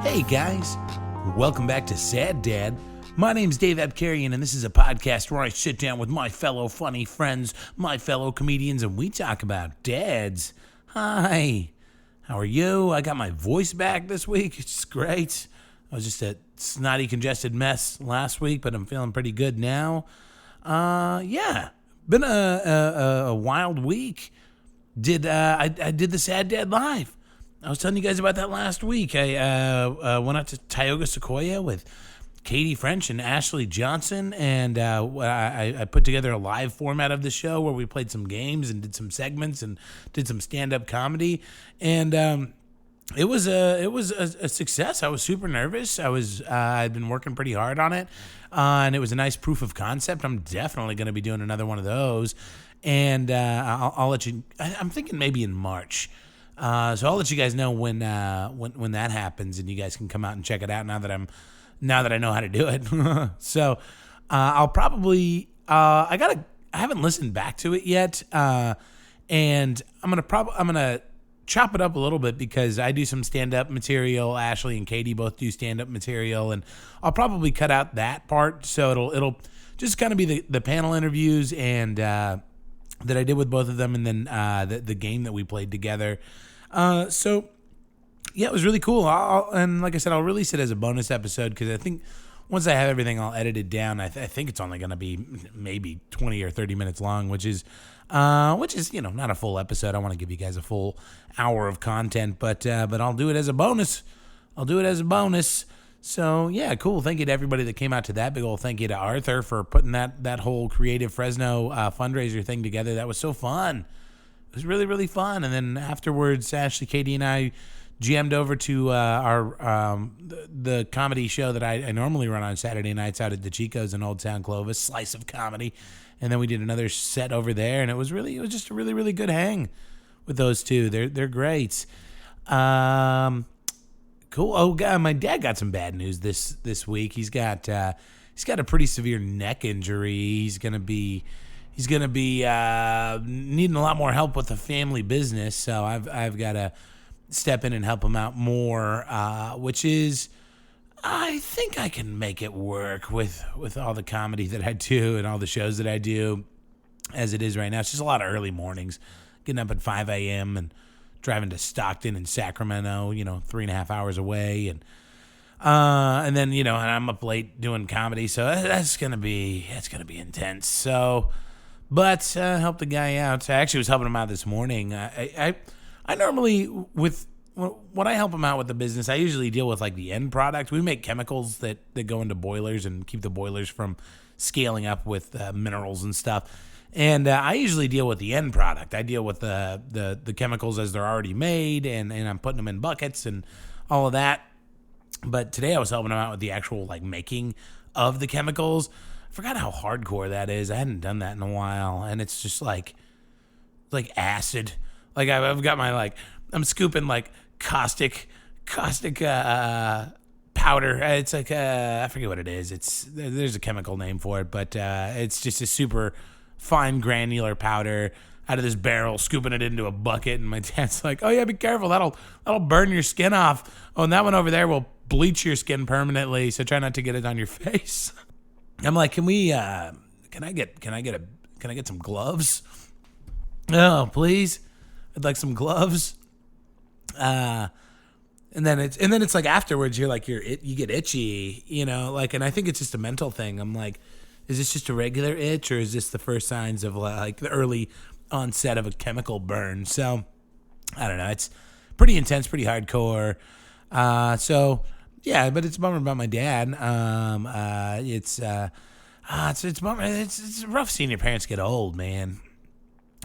Hey guys, welcome back to Sad Dad. My name's Dave Abkarian, and this is a podcast where I sit down with my fellow funny friends, my fellow comedians, and we talk about dads. Hi, how are you? I got my voice back this week. It's great. I was just a snotty, congested mess last week, but I'm feeling pretty good now. Been a wild week. I did the Sad Dad Live. I was telling you guys about that last week. I went out to Tioga Sequoia with Katie French and Ashley Johnson, and I put together a live format of the show where we played some games and did some segments and did some stand-up comedy, and it was a success. I was super nervous. I'd been working pretty hard on it, and it was a nice proof of concept. I'm definitely going to be doing another one of those, and I'll let you. I'm thinking maybe in March. So I'll let you guys know when that happens, and you guys can come out and check it out now that I know how to do it. So I'll probably I haven't listened back to it yet, and I'm gonna chop it up a little bit because I do some stand-up material. Ashley and Katie both do stand-up material, and I'll probably cut out that part, so it'll just kind of be the panel interviews and that I did with both of them, and then the game that we played together. So yeah, it was really cool. And like I said, I'll release it as a bonus episode because I think once I have everything all edited down, I think it's only going to be maybe 20 or 30 minutes long, which is not a full episode. I want to give you guys a full hour of content, but I'll do it as a bonus. So yeah, cool. Thank you to everybody that came out to that. Big old thank you to Arthur for putting that whole Creative Fresno fundraiser thing together. That was so fun. It was really, really fun. And then afterwards, Ashley, Katie, and I jammed over to the comedy show that I normally run on Saturday nights out at the Chico's in Old Town Clovis, Slice of Comedy. And then we did another set over there, and it was just a really, really good hang with those two. They're great. Cool. Oh God, my dad got some bad news this week. He's got a pretty severe neck injury. He's gonna be needing a lot more help with the family business. So I've got to step in and help him out more, which is, I think I can make it work with all the comedy that I do and all the shows that I do as it is right now. It's just a lot of early mornings, getting up at 5 a.m. and driving to Stockton and Sacramento, 3.5 hours away. And then, and I'm up late doing comedy. So that's going to be intense. So, but help the guy out. I actually was helping him out this morning. I normally, when I help him out with the business, I usually deal with like the end product. We make chemicals that go into boilers and keep the boilers from scaling up with minerals and stuff. And I usually deal with the end product. I deal with the chemicals as they're already made, and I'm putting them in buckets and all of that. But today I was helping him out with the actual like making of the chemicals. I forgot how hardcore that is. I hadn't done that in a while, and it's just like acid. Like I've got my I'm scooping like caustic powder. It's like I forget what it is. There's a chemical name for it, but it's just a super fine granular powder out of this barrel, scooping it into a bucket. And my dad's like, "Oh yeah, be careful. That'll burn your skin off. Oh, and that one over there will bleach your skin permanently. So try not to get it on your face." I'm like, "Can I get some gloves?" "Oh, please. I'd like some gloves." And then it's like afterwards you're like you get itchy, and I think it's just a mental thing. I'm like, is this just a regular itch, or is this the first signs of like the early onset of a chemical burn? So I don't know. It's pretty intense, pretty hardcore. So yeah, but it's a bummer about my dad. It's a bummer. It's rough seeing your parents get old, man.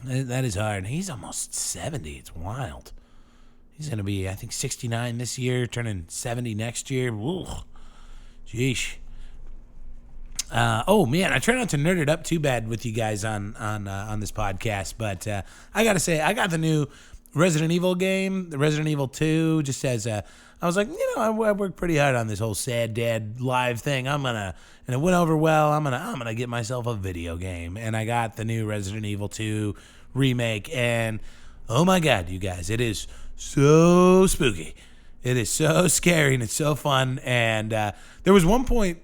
That is hard. He's almost 70. It's wild. He's going to be, I think, 69 this year, turning 70 next year. Ooh, sheesh. Oh, man, I try not to nerd it up too bad with you guys on this podcast, but I got to say, I got the new Resident Evil game, the Resident Evil 2, just as I was like, I worked pretty hard on this whole Sad Dad live thing. And it went over well. I'm gonna get myself a video game, and I got the new Resident Evil 2 remake, and oh my God, you guys, it is so spooky. It is so scary and it's so fun. And there was one point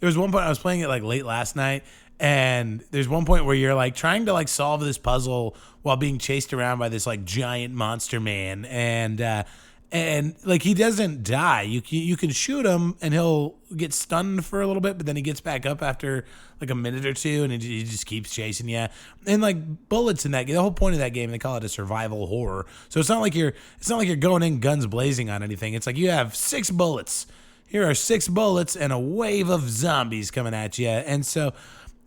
I was playing it like late last night, and there's one point where you're like trying to like solve this puzzle while being chased around by this like giant monster man, and like he doesn't die. You can shoot him and he'll get stunned for a little bit, but then he gets back up after like a minute or two, and he just keeps chasing you. And like bullets in that game, the whole point of that game, they call it a survival horror. So it's not like you're going in guns blazing on anything. It's like you have 6 bullets. Here are 6 bullets and a wave of zombies coming at you. And so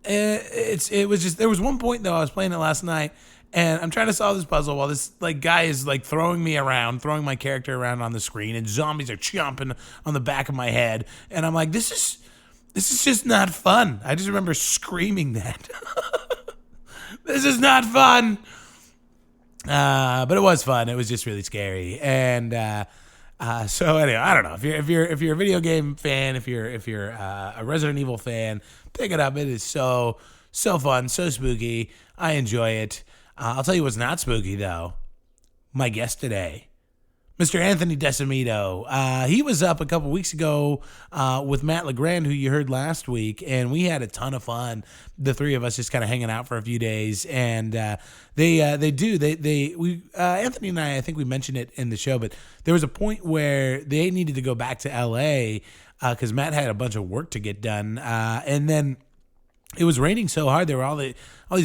it was just, there was one point though, I was playing it last night, and I'm trying to solve this puzzle while this like guy is like throwing my character around on the screen, and zombies are chomping on the back of my head. And I'm like, this is just not fun. I just remember screaming that. This is not fun. But it was fun. It was just really scary. And so anyway, I don't know if you're a video game fan, if you're a Resident Evil fan, pick it up. It is so fun, so spooky. I enjoy it. I'll tell you what's not spooky though. My guest today, Mr. Anthony Desamito. He was up a couple weeks ago with Matt LeGrand, who you heard last week, and we had a ton of fun. The three of us just kind of hanging out for a few days, and Anthony and I think we mentioned it in the show, but there was a point where they needed to go back to LA because Matt had a bunch of work to get done, and then it was raining so hard. There were all these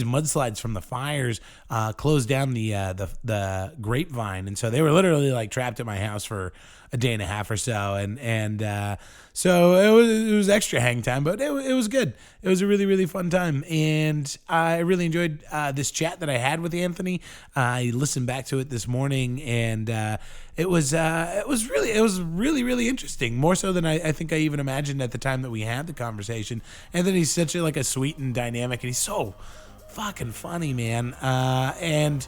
mudslides from the fires closed down the grapevine, and so they were literally like trapped at my house for a day and a half or so, and so it was extra hang time, but it was good. It was a really, really fun time, and I really enjoyed this chat that I had with Anthony. I listened back to it this morning, and it was really, really interesting. More so than I think I even imagined at the time that we had the conversation. Anthony's such a sweet and dynamic, and he's so fucking funny, man. And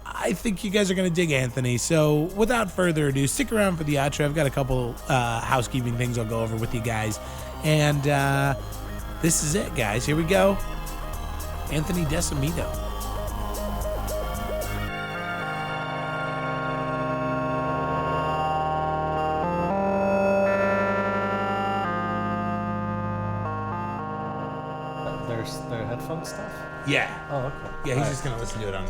I think you guys are going to dig Anthony. So without further ado, stick around for the outro. I've got a couple housekeeping things I'll go over with you guys. And this is it, guys. Here we go. Anthony Desamito. There's the headphone stuff? Yeah. Oh, okay. Yeah, he's just going to listen to it on...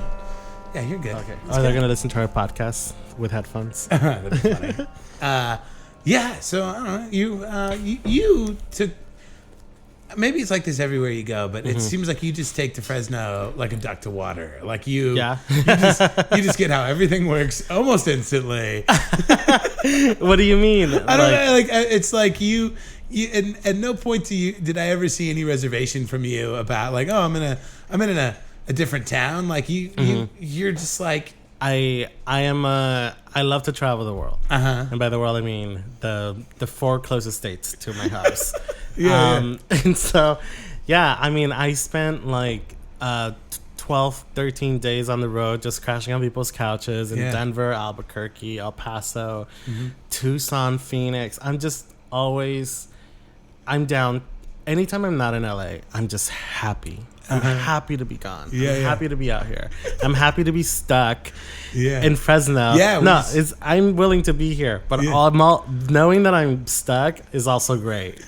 Yeah, you're good. Okay. They're going to listen to our podcast with headphones? That'd be funny. Yeah, so I don't know. You took... Maybe it's like this everywhere you go, but it seems like you just take to Fresno like a duck to water. Like you just get how everything works almost instantly. What do you mean? I don't know. Like it's like you at no point did I ever see any reservation from you about like, oh, I'm in a different town. Like you're just like, I love to travel the world. And by the world I mean the 4 closest states to my house. And so I mean I spent like 12, 13 days on the road just crashing on people's couches in Denver, Albuquerque, El Paso, Tucson, Phoenix. I'm down. Anytime I'm not in LA, I'm just happy. I'm happy to be gone. I'm happy to be out here. I'm happy to be stuck in Fresno. I'm willing to be here, but knowing that I'm stuck is also great.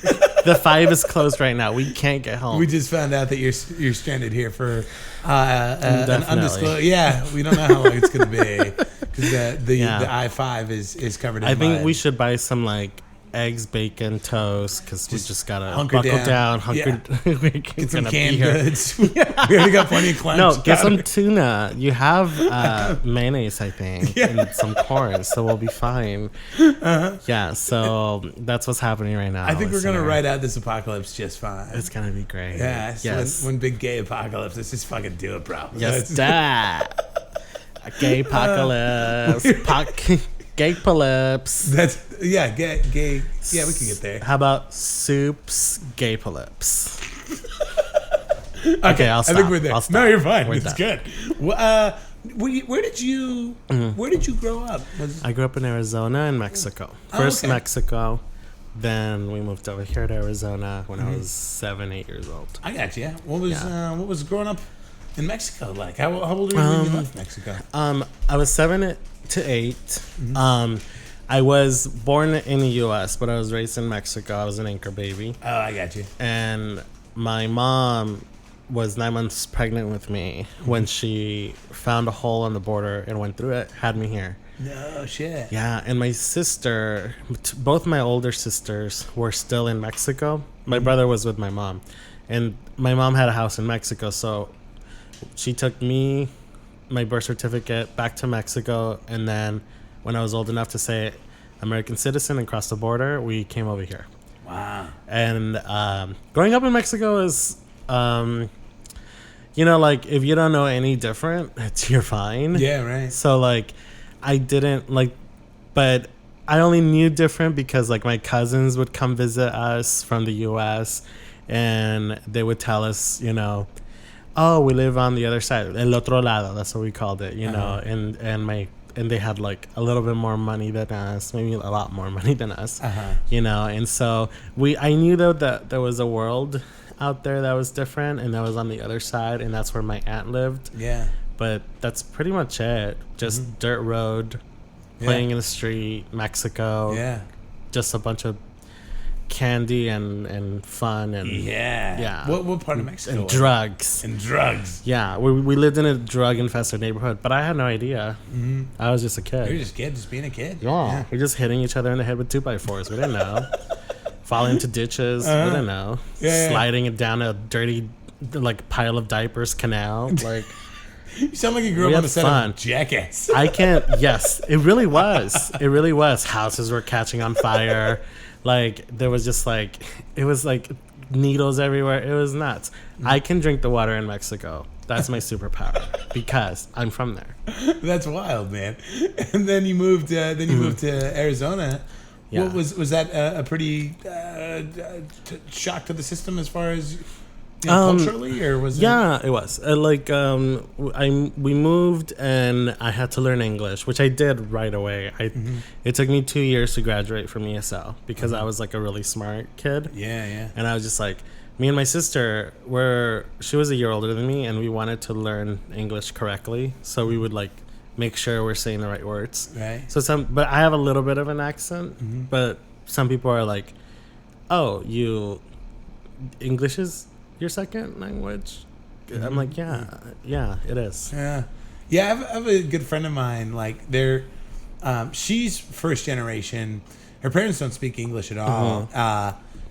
The 5 is closed right now. We can't get home. We just found out that you're stranded here for an undisclosed. Yeah, we don't know how long it's going to be because the I-5 is covered in mud. I think we should buy some like eggs, bacon, toast, because we just gotta buckle down. Get some canned goods. We already got plenty of clams. No, get some tuna. You have mayonnaise, I think, and some corn, so we'll be fine. Yeah, so that's what's happening right now. I think we're gonna ride out this apocalypse just fine. It's gonna be great. Yeah, yes. One big gay apocalypse. Let's just fucking do it, bro. Yes, that. A gay apocalypse. Gay polyps. That's gay. Yeah, we can get there. How about soups, gay polyps? Okay, I'll stop. I think we're there. No, you're fine. It's good. Well, where did you grow up? I grew up in Arizona and Mexico. First Mexico, then we moved over here to Arizona when I was 7, 8 years old. I got you. What was growing up in Mexico like? How old were you when you left Mexico? I was 7 to 8. I was born in the U.S., but I was raised in Mexico. I was an anchor baby. Oh, I got you. And my mom was 9 months pregnant with me when she found a hole on the border and went through it, had me here. No shit. Yeah, and my sister, both my older sisters were still in Mexico. My brother was with my mom. And my mom had a house in Mexico, so she took me, my birth certificate, back to Mexico, and then when I was old enough to say American citizen and cross the border, we came over here. Wow. And growing up in Mexico is, you know, like, if you don't know any different, you're fine. Yeah, right. So, like, I didn't, like, but I only knew different because, like, my cousins would come visit us from the U.S., and they would tell us, you know, oh, we live on the other side, el otro lado, that's what we called it, you know, and they had like a little bit more money than us, maybe a lot more money than us, you know, and so I knew though that there was a world out there that was different, and that was on the other side, and that's where my aunt lived. Yeah. But that's pretty much it. Just dirt road, playing in the street, Mexico. Yeah. Just a bunch of candy and fun and yeah. What part of Mexico? And drugs. And drugs. Yeah, we lived in a drug infested neighborhood, but I had no idea. I was just a kid. You're just a kid, just being a kid. Yeah, we're just hitting each other in the head with 2x4s. We didn't know. Falling into ditches. We didn't know. Sliding it down a dirty, like, pile of diapers canal. Like, you sound like you grew up on the set of Jackass. I can't. Yes, it really was. It really was. Houses were catching on fire. Like, there was just like, it was like needles everywhere. It was nuts. I can drink the water in Mexico. That's my superpower because I'm from there. That's wild, man. And then you moved. Moved to Arizona. Yeah. What was that a pretty shock to the system as far as, you know, culturally, or was it? Yeah, it was. We moved and I had to learn English, which I did right away. It took me 2 years to graduate from ESL because I was like a really smart kid. Yeah. And I was just like, me and my sister she was a year older than me, and we wanted to learn English correctly, so we would like make sure we're saying the right words. Right. But I have a little bit of an accent, but some people are like, "Oh, English is your second language?" I'm like, yeah, it is. Yeah. I have a good friend of mine. Like, she's first generation. Her parents don't speak English at all.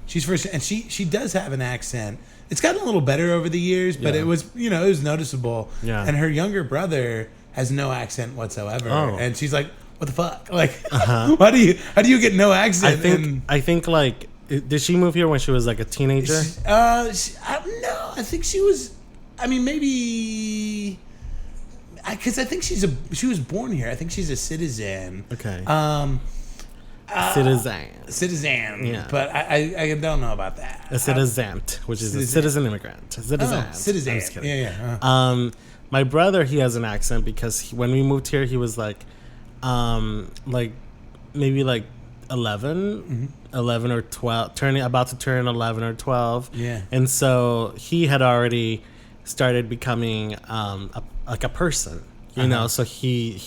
She's first, and she does have an accent. It's gotten a little better over the years, but it was noticeable. Yeah. And her younger brother has no accent whatsoever, and she's like, "What the fuck? Like, how do you get no accent?" I think like. Did she move here when she was like a teenager? No, I think she was. I mean, maybe because I think she was born here. I think she's a citizen. Okay. Citizen. Yeah. But I don't know about that. A citizen, which is a citizen immigrant. Citizen. Citizen. I'm just kidding. Yeah. My brother, he has an accent because when we moved here, he was like maybe like 11 or 12, about to turn 11 or 12. Yeah. And so he had already started becoming like a person, you know. So he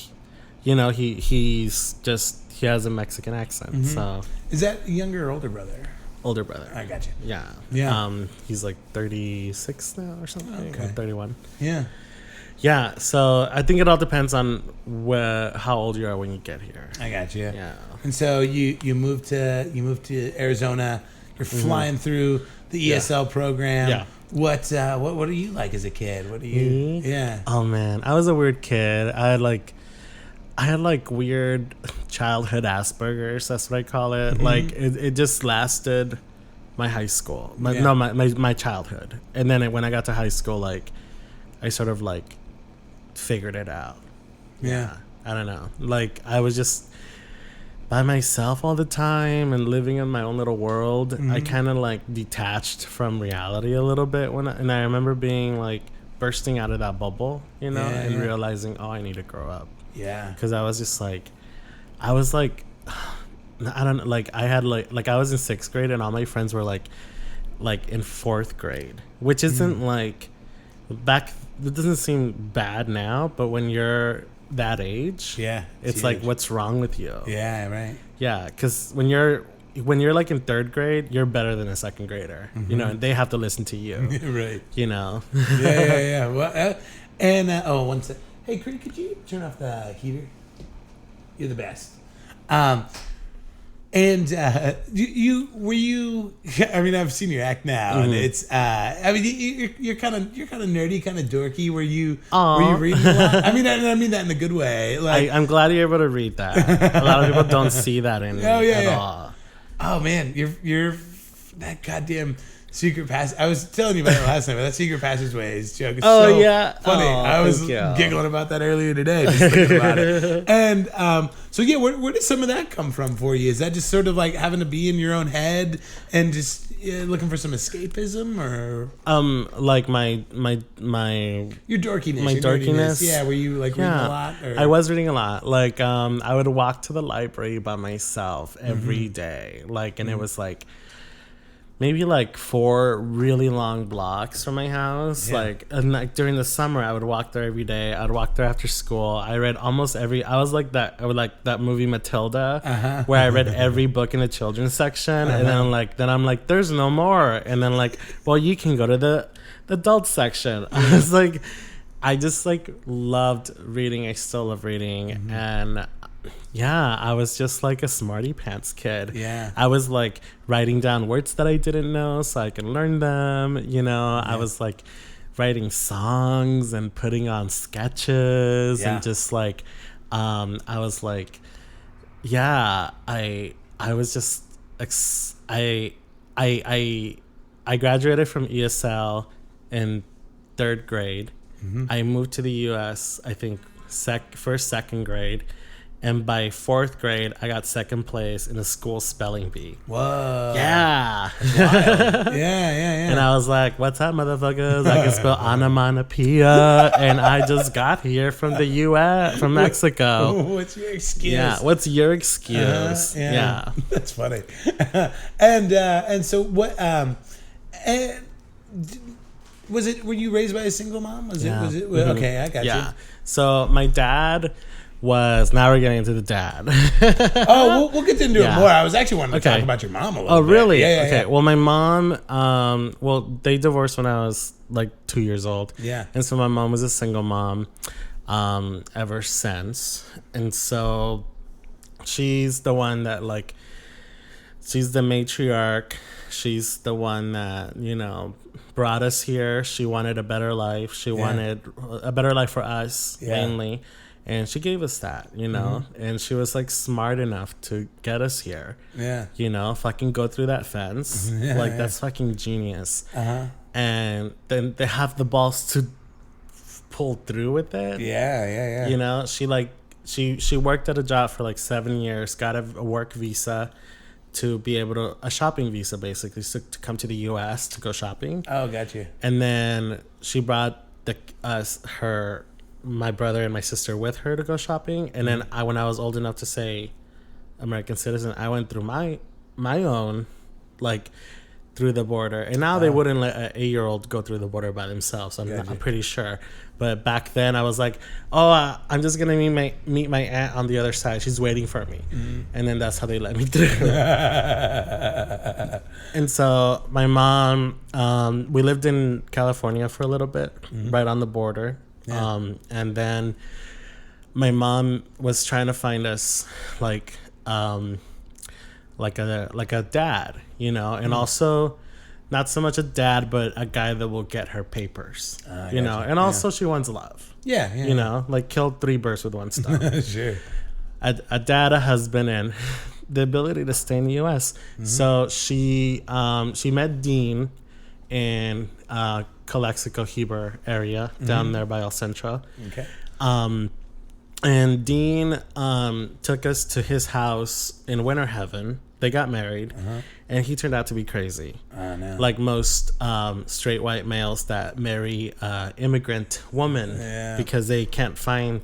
has a Mexican accent. So is that younger or older brother? Older brother. I got you. Yeah. He's like 36 now or something. Okay. Or 31. Yeah. Yeah, so I think it all depends on how old you are when you get here. I got you. Yeah. And so you moved to Arizona. You're flying through the ESL program. Yeah. What are you like as a kid? What do you? Me? Yeah. Oh man, I was a weird kid. I had like weird childhood Asperger's. That's what I call it. Like it just lasted my high school. My childhood, and then when I got to high school, like I sort of like figured it out. Yeah. I don't know. Like I was just by myself all the time and living in my own little world. I kind of like detached from reality a little bit and I remember being like bursting out of that bubble, you know, and realizing, oh, I need to grow up. Yeah. Because I was just like, I was like, I don't know, like I had like I was in 6th grade and all my friends were like in 4th grade, which isn't like back. It doesn't seem bad now, but when you're that age, it's like, what's wrong with you? Yeah, right. Yeah, because when you're like in third grade, you're better than a second grader, you know, and they have to listen to you, right? You know. yeah. Well, one sec. Hey, Creed, could you turn off the heater? You're the best. And you were you? I mean, I've seen you act now, and it's. I mean, you're kind of nerdy, kind of dorky. Were you reading a lot? I mean that in a good way. Like, I'm glad you're able to read that. A lot of people don't see that in at all. Oh man, you're that goddamn secret pass. I was telling you about it last night, but that secret passageways joke is so funny. I was giggling about that earlier today, just thinking about it. And so yeah, where did some of that come from for you? Is that just sort of like having to be in your own head and just looking for some escapism, or like my your dorkiness, my dorkiness? Yeah, were you like reading a lot? Or? I was reading a lot. Like I would walk to the library by myself every day, like, and it was like maybe like 4 really long blocks from my house. Like, and like during the summer, I would walk there every day. I'd walk there after school. I read almost every. I was like that. I would like that movie Matilda, where I read every book in the children's section, and then I'm like, there's no more. And then like, well, you can go to the adult section. I was like, I just like loved reading. I still love reading, and. Yeah, I was just like a smarty pants kid. Yeah. I was like writing down words that I didn't know so I can learn them. You know, I was like writing songs and putting on sketches and just like, I was like, I was just, I graduated from ESL in 3rd grade. I moved to the US, I think second grade. And by 4th grade, I got 2nd place in a school spelling bee. Whoa. Yeah. Yeah. And I was like, what's up, motherfuckers? I can spell onomatopoeia. And I just got here from the U.S., from Mexico. What's your excuse? Yeah, what's your excuse? Yeah. That's funny. And so what, were you raised by a single mom? Was it, okay, I got you. So my dad... now we're getting into the dad. We'll get into it more. I was actually wanting to talk about your mom a little bit. Oh, really? Yeah. Okay. Well, my mom, they divorced when I was like 2 years old. Yeah. And so my mom was a single mom ever since. And so she's the one that like, she's the matriarch. She's the one that, you know, brought us here. She wanted a better life. She wanted a better life for us, mainly. And she gave us that, you know, and she was like smart enough to get us here. Yeah. You know, fucking go through that fence. That's fucking genius. And then they have the balls to pull through with it. Yeah. You know, she worked at a job for like 7 years, got a work visa to be able to, a shopping visa basically, to come to the US to go shopping. Oh, got you. And then she brought my brother and my sister with her to go shopping, and then when I was old enough to say American citizen, I went through my own, like, through the border. And now they wouldn't let an 8-year-old go through the border by themselves. I'm pretty sure. But back then I was like, I'm just gonna meet my aunt on the other side. She's waiting for me. And then that's how they let me through. And so my mom, we lived in California for a little bit, right on the border. And then my mom was trying to find us like a dad, you know, and also not so much a dad, but a guy that will get her papers, you know, and also she wants love. You know, like killed 3 birds with one stone. Sure. A dad, a husband, and the ability to stay in the U.S. So she met Dean in Calexico, Heber area down there by El Centro. Okay. And Dean took us to his house in Winter Heaven. They got married, and he turned out to be crazy. No. Like most straight white males that marry immigrant woman because they can't find,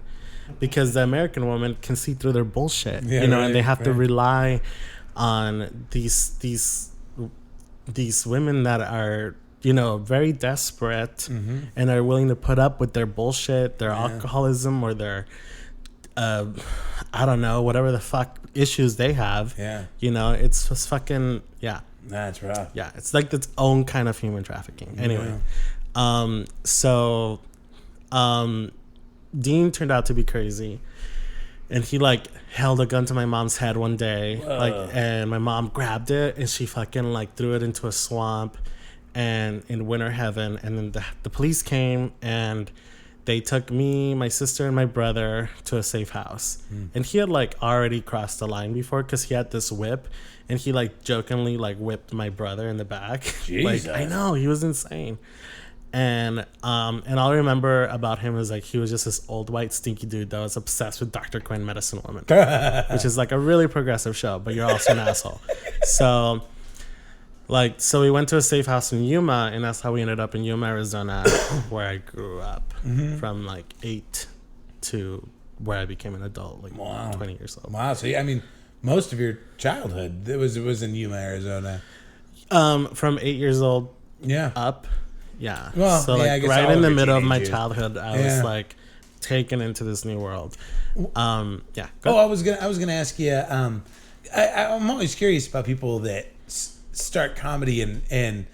because the American woman can see through their bullshit, you know, and they have to rely on these women that are, you know, very desperate and are willing to put up with their bullshit, their alcoholism, or their I don't know, whatever the fuck issues they have. Yeah. You know, it's just fucking, yeah. That's rough. Yeah, it's like its own kind of human trafficking. Anyway, so Dean turned out to be crazy. And he like held a gun to my mom's head one day, and my mom grabbed it and she fucking like threw it into a swamp, and in winter heaven. And then the police came and they took me, my sister, and my brother to a safe house. And he had like already crossed the line before because he had this whip, and he like jokingly like whipped my brother in the back. Jesus. Like, I know, he was insane. And all I remember about him is like he was just this old white stinky dude that was obsessed with Dr. Quinn, Medicine Woman, which is like a really progressive show, but you're also an asshole. So we went to a safe house in Yuma, and that's how we ended up in Yuma, Arizona, where I grew up from like 8 to where I became an adult, like 20 years old. Wow. So I mean, most of your childhood it was in Yuma, Arizona. From 8 years old up. Yeah. Well, so like right in the middle of my childhood, I was like taken into this new world. Yeah. I was gonna ask you. I'm always curious about people that start comedy and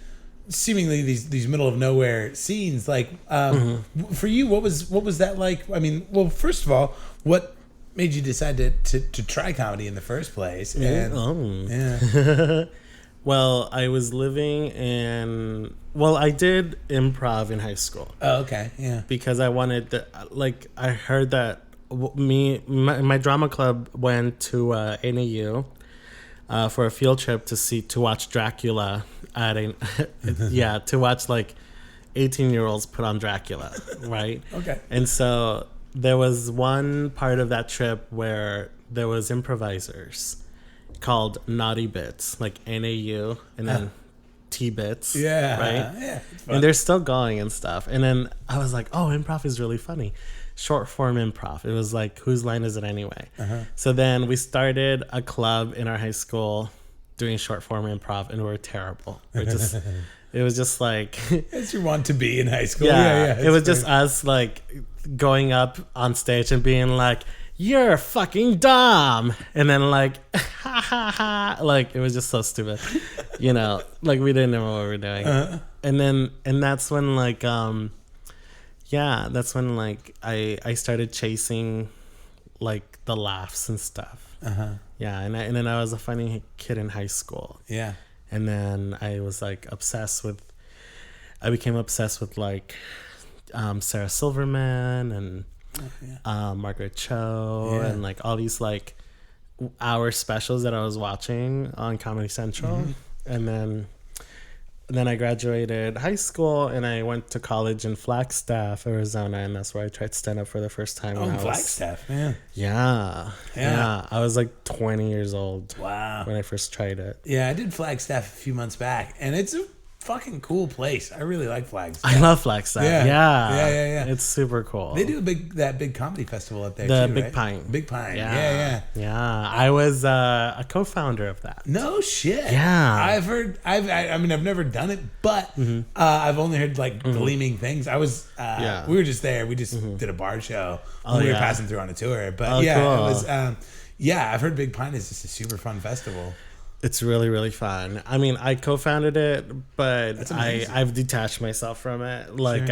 seemingly these middle of nowhere scenes. Like for you, what was that like? I mean, well, first of all, what made you decide to try comedy in the first place? And, Well, I was living in... Well, I did improv in high school. Oh, okay. Yeah. Because I wanted to... Like, I heard that my drama club went to NAU for a field trip to watch Dracula to watch, like, 18-year-olds put on Dracula, right? Okay. And so there was one part of that trip where there was improvisers called Naughty Bits, like NAU, and then T-Bits. Yeah. Right? Yeah. And they're still going and stuff. And then I was like, oh, improv is really funny. Short form improv. It was like, whose line is it anyway? So then we started a club in our high school doing short form improv, and we were terrible. It was just like... As you want to be in high school. Yeah. It was just us like going up on stage and being like, you're fucking dumb, and then like ha ha ha, like it was just so stupid, you know, like we didn't know what we were doing. And that's when like that's when like I started chasing like the laughs and stuff. And then I was a funny kid in high school. And then I was like I became obsessed with like Sarah Silverman and Margaret Cho and like all these like hour specials that I was watching on Comedy Central. And then I graduated high school and I went to college in Flagstaff, Arizona, and that's where I tried stand up for the first time. Flagstaff, man. Yeah. I was like 20 years old. Wow. When I first tried it. Yeah, I did Flagstaff a few months back, and it's a fucking cool place. I really like Flagstaff. I love Flagstaff. Yeah. It's super cool. They do that big comedy festival up there too, Big right? Pine. Big Pine. Yeah. I was a co-founder of that. No shit. Yeah. I've heard. I mean, I've never done it, but I've only heard like gleaming things. I was. We were just there. We just did a bar show. We were passing through on a tour, but cool. It was. I've heard Big Pine is just a super fun festival. It's really, really fun. I mean, I co-founded it, but I've detached myself from it. Like,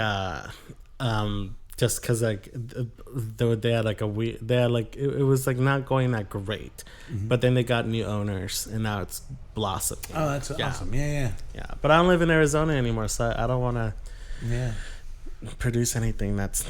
just because like they had like it was like not going that great, but then they got new owners and now it's blossoming. Oh, that's awesome! Yeah. But I don't live in Arizona anymore, so I don't want to produce anything that's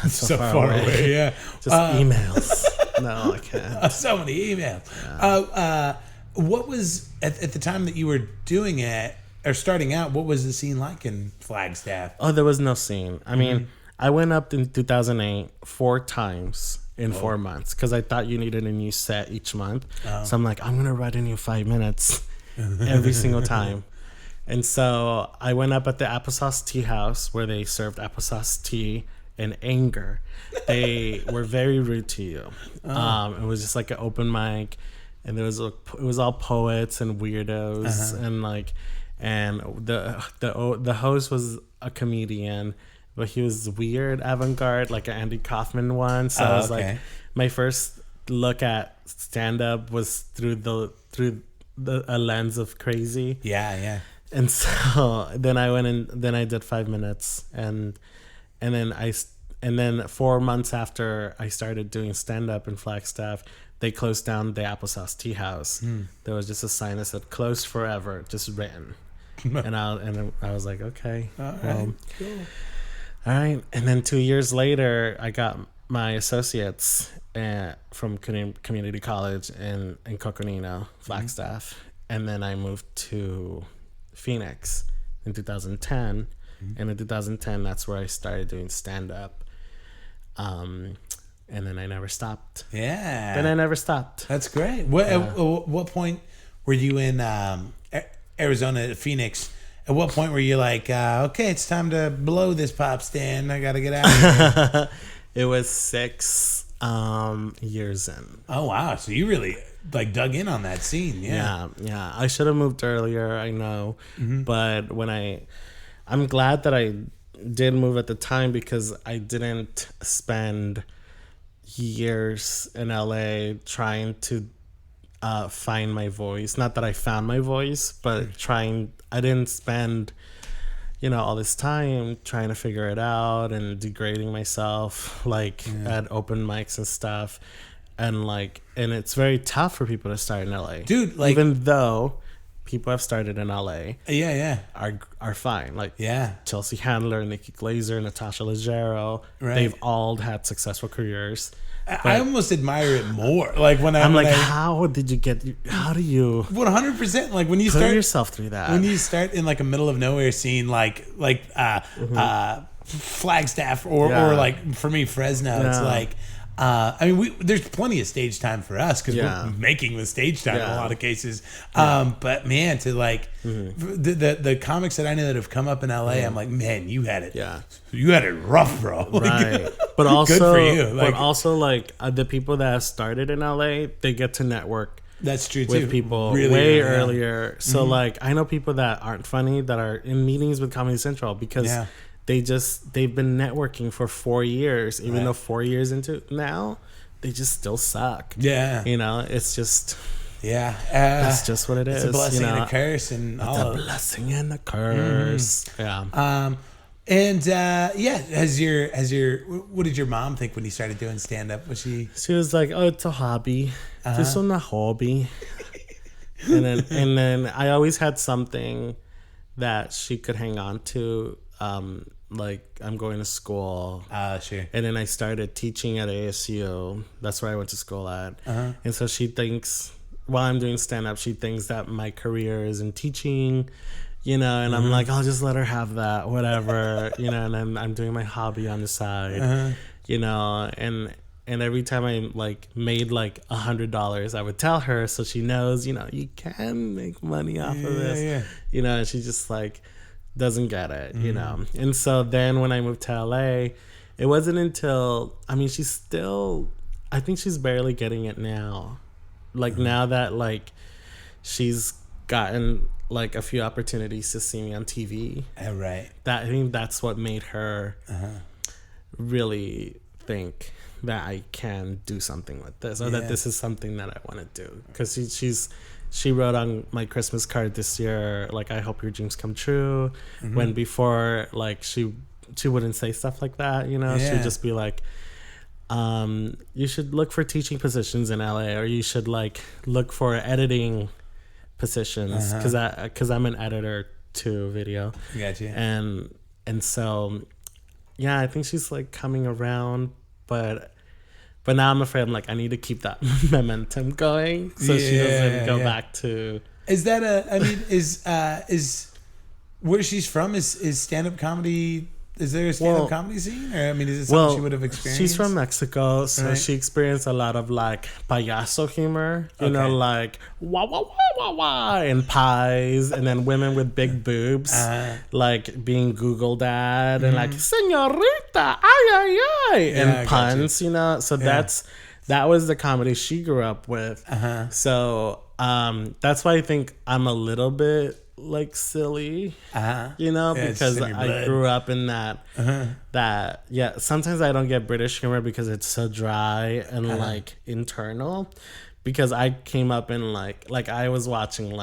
so far away. Yeah, just emails. No, I can't. So many emails. Yeah. What was at the time that you were doing it or starting out? What was the scene like in Flagstaff? Oh, there was no scene. I mean, I went up in 2008 4 times in 4 months because I thought you needed a new set each month. So I'm like, I'm gonna write a new 5 minutes every single time. And so I went up at the Applesauce Tea House where they served applesauce tea and anger. They were very rude to you. It was just like an open mic. And it was all poets and weirdos and like, and the host was a comedian. but he was weird avant-garde, like an Andy Kaufman one. So I was like, my first look at stand-up was through a lens of crazy. Yeah. And so then I went and then I did 5 minutes, and then 4 months after I started doing stand-up in Flagstaff, they closed down the Applesauce Tea House. There was just a sign that said "closed forever," just written. and I was like, okay, cool. All right. And then 2 years later, I got my associates from community college in Coconino, Flagstaff, and then I moved to Phoenix in 2010. And in 2010, that's where I started doing stand-up. And then I never stopped. Yeah. Then I never stopped. That's great. At what point were you in Arizona, Phoenix? At what point were you like, okay, it's time to blow this pop stand. I got to get out of here. It was 6 years in. Oh, wow. So you really like dug in on that scene. Yeah. I should have moved earlier, I know. But I'm glad that I did move at the time, because I didn't spend years in LA trying to find my voice. Not that I found my voice, but I didn't spend, all this time trying to figure it out and degrading myself, at open mics and stuff. And it's very tough for people to start in LA. Dude, even though people have started in LA, are fine. Chelsea Handler, Nikki Glaser, Natasha Leggero, they've all had successful careers. I almost admire it more. How do you 100%? Like when you put start yourself through that. When you start in like a middle of nowhere scene, Flagstaff or for me Fresno, it's like. There's plenty of stage time for us because we're making the stage time in a lot of cases. But man, to the comics that I know that have come up in LA, I'm like, man, you had it. Yeah, you had it rough, bro. Right. But also, good for you. But also, the people that have started in LA, they get to network. That's true too. With people really way earlier. So I know people that aren't funny that are in meetings with Comedy Central because. Yeah. They've been networking for 4 years, even though 4 years into now, they just still suck. Yeah. It's just... Yeah. That's just what it is. It's a blessing and a curse. And it's a blessing and a curse. Yeah. What did your mom think when you started doing stand-up? She was like, oh, it's a hobby. Just on a hobby. and then I always had something that she could hang on to. I'm going to school. Sure. And then I started teaching at ASU. That's where I went to school at. And so she thinks, while I'm doing stand-up, she thinks that my career is in teaching, and I'm like, I'll just let her have that, whatever, and then I'm doing my hobby on the side, and every time I made $100, I would tell her so she knows, you can make money off of this, and she just doesn't get it, And so then when I moved to LA, it wasn't until, I think she's barely getting it now. Now that she's gotten a few opportunities to see me on TV. Right. I think that's what made her really think that I can do something with this, or that this is something that I want to do. Because she wrote on my Christmas card this year, I hope your dreams come true. When before, she wouldn't say stuff like that, She'd just be like, you should look for teaching positions in LA, or you should look for editing positions, because I'm an editor too, video. Gotcha. And so, yeah, I think she's coming around, but now I'm afraid I need to keep that momentum going so she doesn't go back to. Is that is where she's from? Is stand-up comedy? Is there a stand-up comedy scene? Or is it something she would have experienced? She's from Mexico, so she experienced a lot of payaso humor. You know, wah wah wah wah wah, and pies, and then women with big boobs, being Googled at, and señorita, ay ay ay, and puns. So that was the comedy she grew up with. So that's why I think I'm a little bit like silly, Yeah, because I grew up in that. Sometimes I don't get British humor because it's so dry and like internal. Because I came up in like I was watching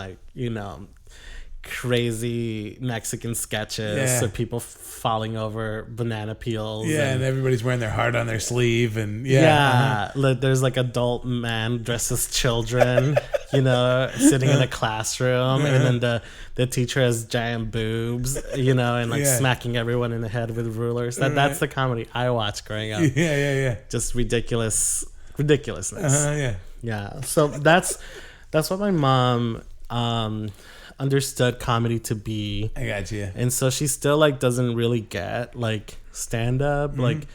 crazy Mexican sketches of people falling over banana peels. Yeah, and everybody's wearing their heart on their sleeve, and like, there's like adult man dressed as children, sitting in a classroom, and then the teacher has giant boobs, and like smacking everyone in the head with rulers. That's the comedy I watched growing up. Just ridiculousness. Yeah. So that's what my mom understood comedy to be. I got you. And so she still like doesn't really get like stand up. Like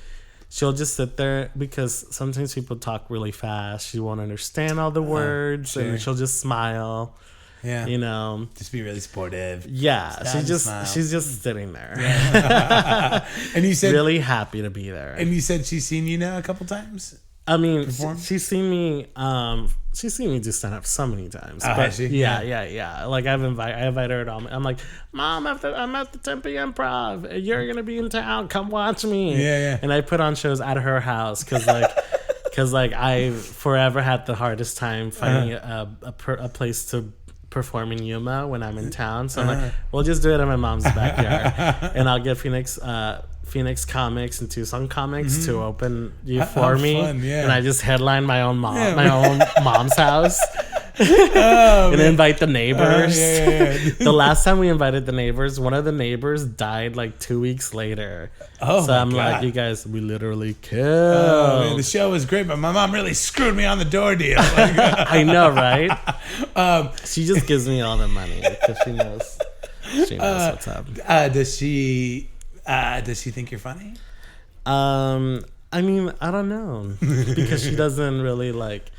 she'll just sit there because sometimes people talk really fast. She won't understand all the words, and she'll just smile. Yeah. Just be really supportive. Yeah. She's just sitting there. Yeah. And you said really happy to be there. And you said she's seen you now a couple times? I mean, she's seen me do stand up so many times. Oh, has she? Yeah. Like I invited her to all. I'm like, Mom, I'm at the Tempe Improv. You're gonna be in town. Come watch me. Yeah. And I put on shows at her house because I forever had the hardest time finding a place to perform in Yuma when I'm in town. So I'm like, we'll just do it in my mom's backyard, and I'll get Phoenix Comics and Tucson Comics to open you for me, and I just headline my own mom's house. And invite the neighbors. The last time we invited the neighbors, one of the neighbors died like 2 weeks later. So I'm like, you guys, we literally killed. Oh, man, the show was great, but my mom really screwed me on the door deal. I know, right? She just gives me all the money because she knows what's up. Does she think you're funny? I mean, I don't know, because she doesn't really like.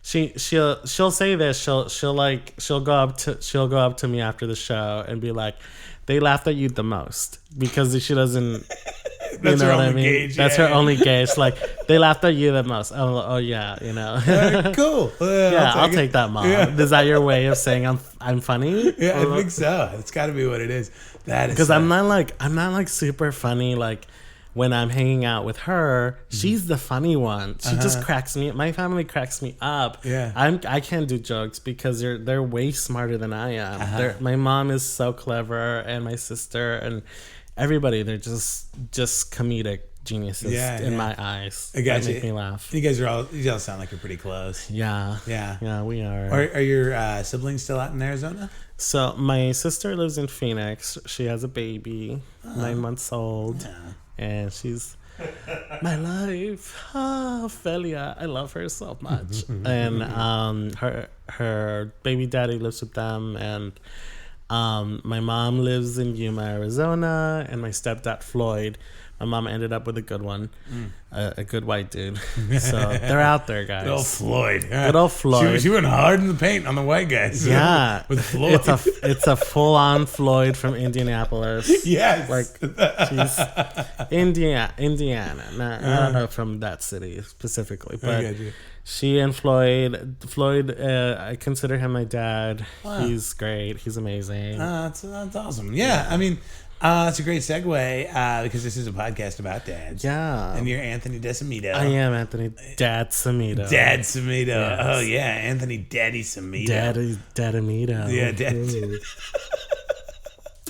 She'll say this. She'll go up to me after the show and be like, "They laughed at you the most," because she doesn't. That's her only gauge. That's her only gauge. Like, they laughed at you the most. Oh yeah, Cool. I'll take that, Mom. Yeah. Is that your way of saying I'm funny? Yeah, I think so. It's got to be what it is. That is because I'm not like super funny. Like when I'm hanging out with her, she's the funny one. She just cracks me. My family cracks me up. Yeah, I can't do jokes because they're way smarter than I am. My mom is so clever, and my sister and everybody. They're just comedic geniuses in my eyes. I got that make me laugh. You all sound like you're pretty close. Yeah, we are. Are your siblings still out in Arizona? So my sister lives in Phoenix. She has a baby, 9 months old. Yeah. And she's my life. Felia. I love her so much. And her baby daddy lives with them. And my mom lives in Yuma, Arizona. And my stepdad, Floyd. My mom ended up with a good one. A good white dude. So they're out there, guys. Good old Floyd. Good old Floyd. She went hard in the paint on the white guys. Yeah. With Floyd. It's a full-on Floyd from Indianapolis. Yes. Like, she's Indiana. I don't know from that city specifically, but she and Floyd, I consider him my dad. Wow. He's great. He's amazing. That's awesome. Yeah. I mean, it's a great segue because this is a podcast about dads. Yeah. And you're Anthony Desamito. I am Anthony Dad Samito. Dad Samito. Yes. Oh, yeah. Anthony Daddy Samito. Dadamito. Yeah, Dad.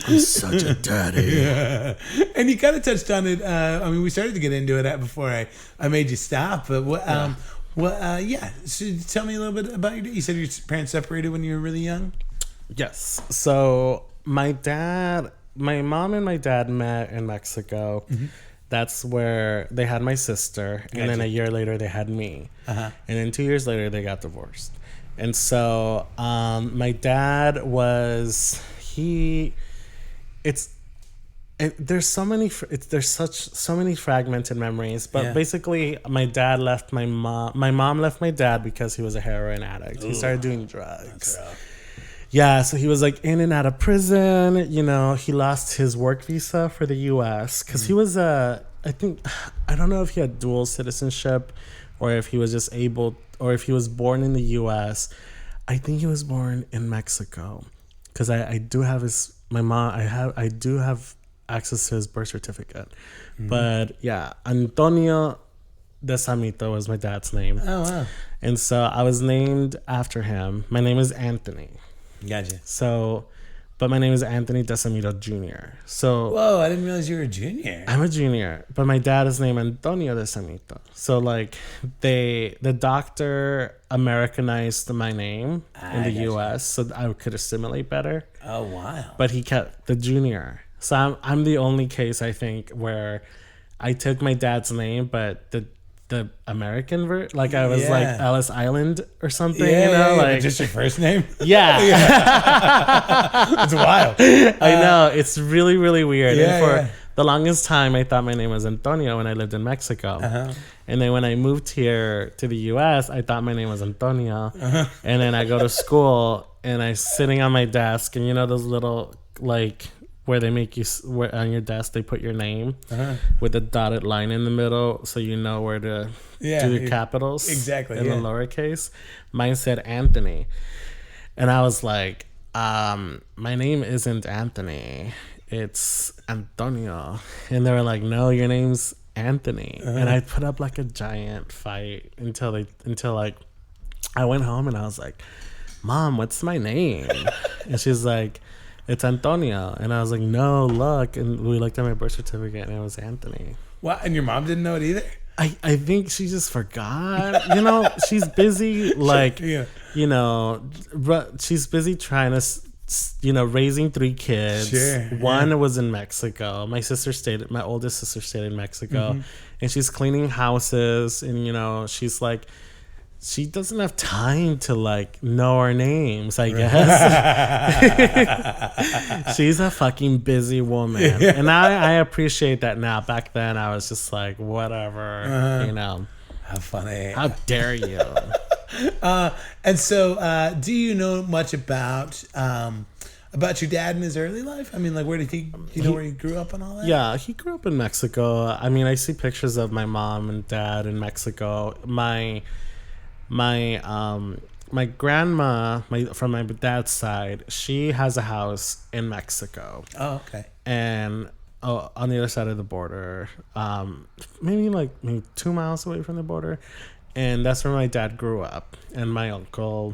I'm such a daddy. Yeah. And you kind of touched on it. I mean, we started to get into it before I made you stop. But so tell me a little bit about you said your parents separated when you were really young? Yes. So my mom and my dad met in Mexico. Mm-hmm. That's where they had my sister. Gotcha. And then a year later, they had me. And then 2 years later, they got divorced. And so my dad there's so many fragmented memories, but basically my dad left my mom left my dad because he was a heroin addict. He started doing drugs. Yeah, so he was like in and out of prison. He lost his work visa for the U.S. because he was I don't know if he had dual citizenship or if he was just or if he was born in the U.S. I think he was born in Mexico because I do have I do have access to his birth certificate. But yeah, Antonio Desamito was my dad's name. Oh, wow. And so I was named after him. My name is Anthony. Gotcha. So, but my name is Anthony Desamito Jr. So, whoa, I didn't realize you were a junior. I'm a junior, but my dad is named Antonio Desamito. So, like, the doctor Americanized my name in the U.S. so I could assimilate better. Oh, wow. But he kept the junior. So I'm the only case, I think, where I took my dad's name, but the American version, like I was like Ellis Island or something, like just your first name. Yeah, it's wild. I know, it's really, really weird. And for the longest time, I thought my name was Antonio when I lived in Mexico, and then when I moved here to the U.S., I thought my name was Antonio, and then I go to school and I'm sitting on my desk, and those little like. Where they make you, where on your desk they put your name with a dotted line in the middle, so you know where to do the capitals exactly in the lowercase. Mine said Anthony, and I was like, my name isn't Anthony, it's Antonio. And they were like, no, your name's Anthony. And I put up like a giant fight until like I went home and I was like, Mom, what's my name? And she's like, it's Antonio. And I was like, no, look. And we looked at my birth certificate and it was Anthony. What? And your mom didn't know it either? I think she just forgot. She's busy, like, she's busy trying to, raising 3 kids. Sure. One was in Mexico. My oldest sister stayed in Mexico. And she's cleaning houses. And, she's like, she doesn't have time to like know our names, I guess. She's a fucking busy woman. And I appreciate that now. Back then I was just like, whatever, How funny. How dare you? And so do you know much about your dad in his early life? I mean, like, where did he where he grew up and all that? Yeah, he grew up in Mexico. I mean, I see pictures of my mom and dad in Mexico. My grandma, from my dad's side, she has a house in Mexico. Oh, okay. And on the other side of the border, maybe 2 miles away from the border, and that's where my dad grew up, and my uncle,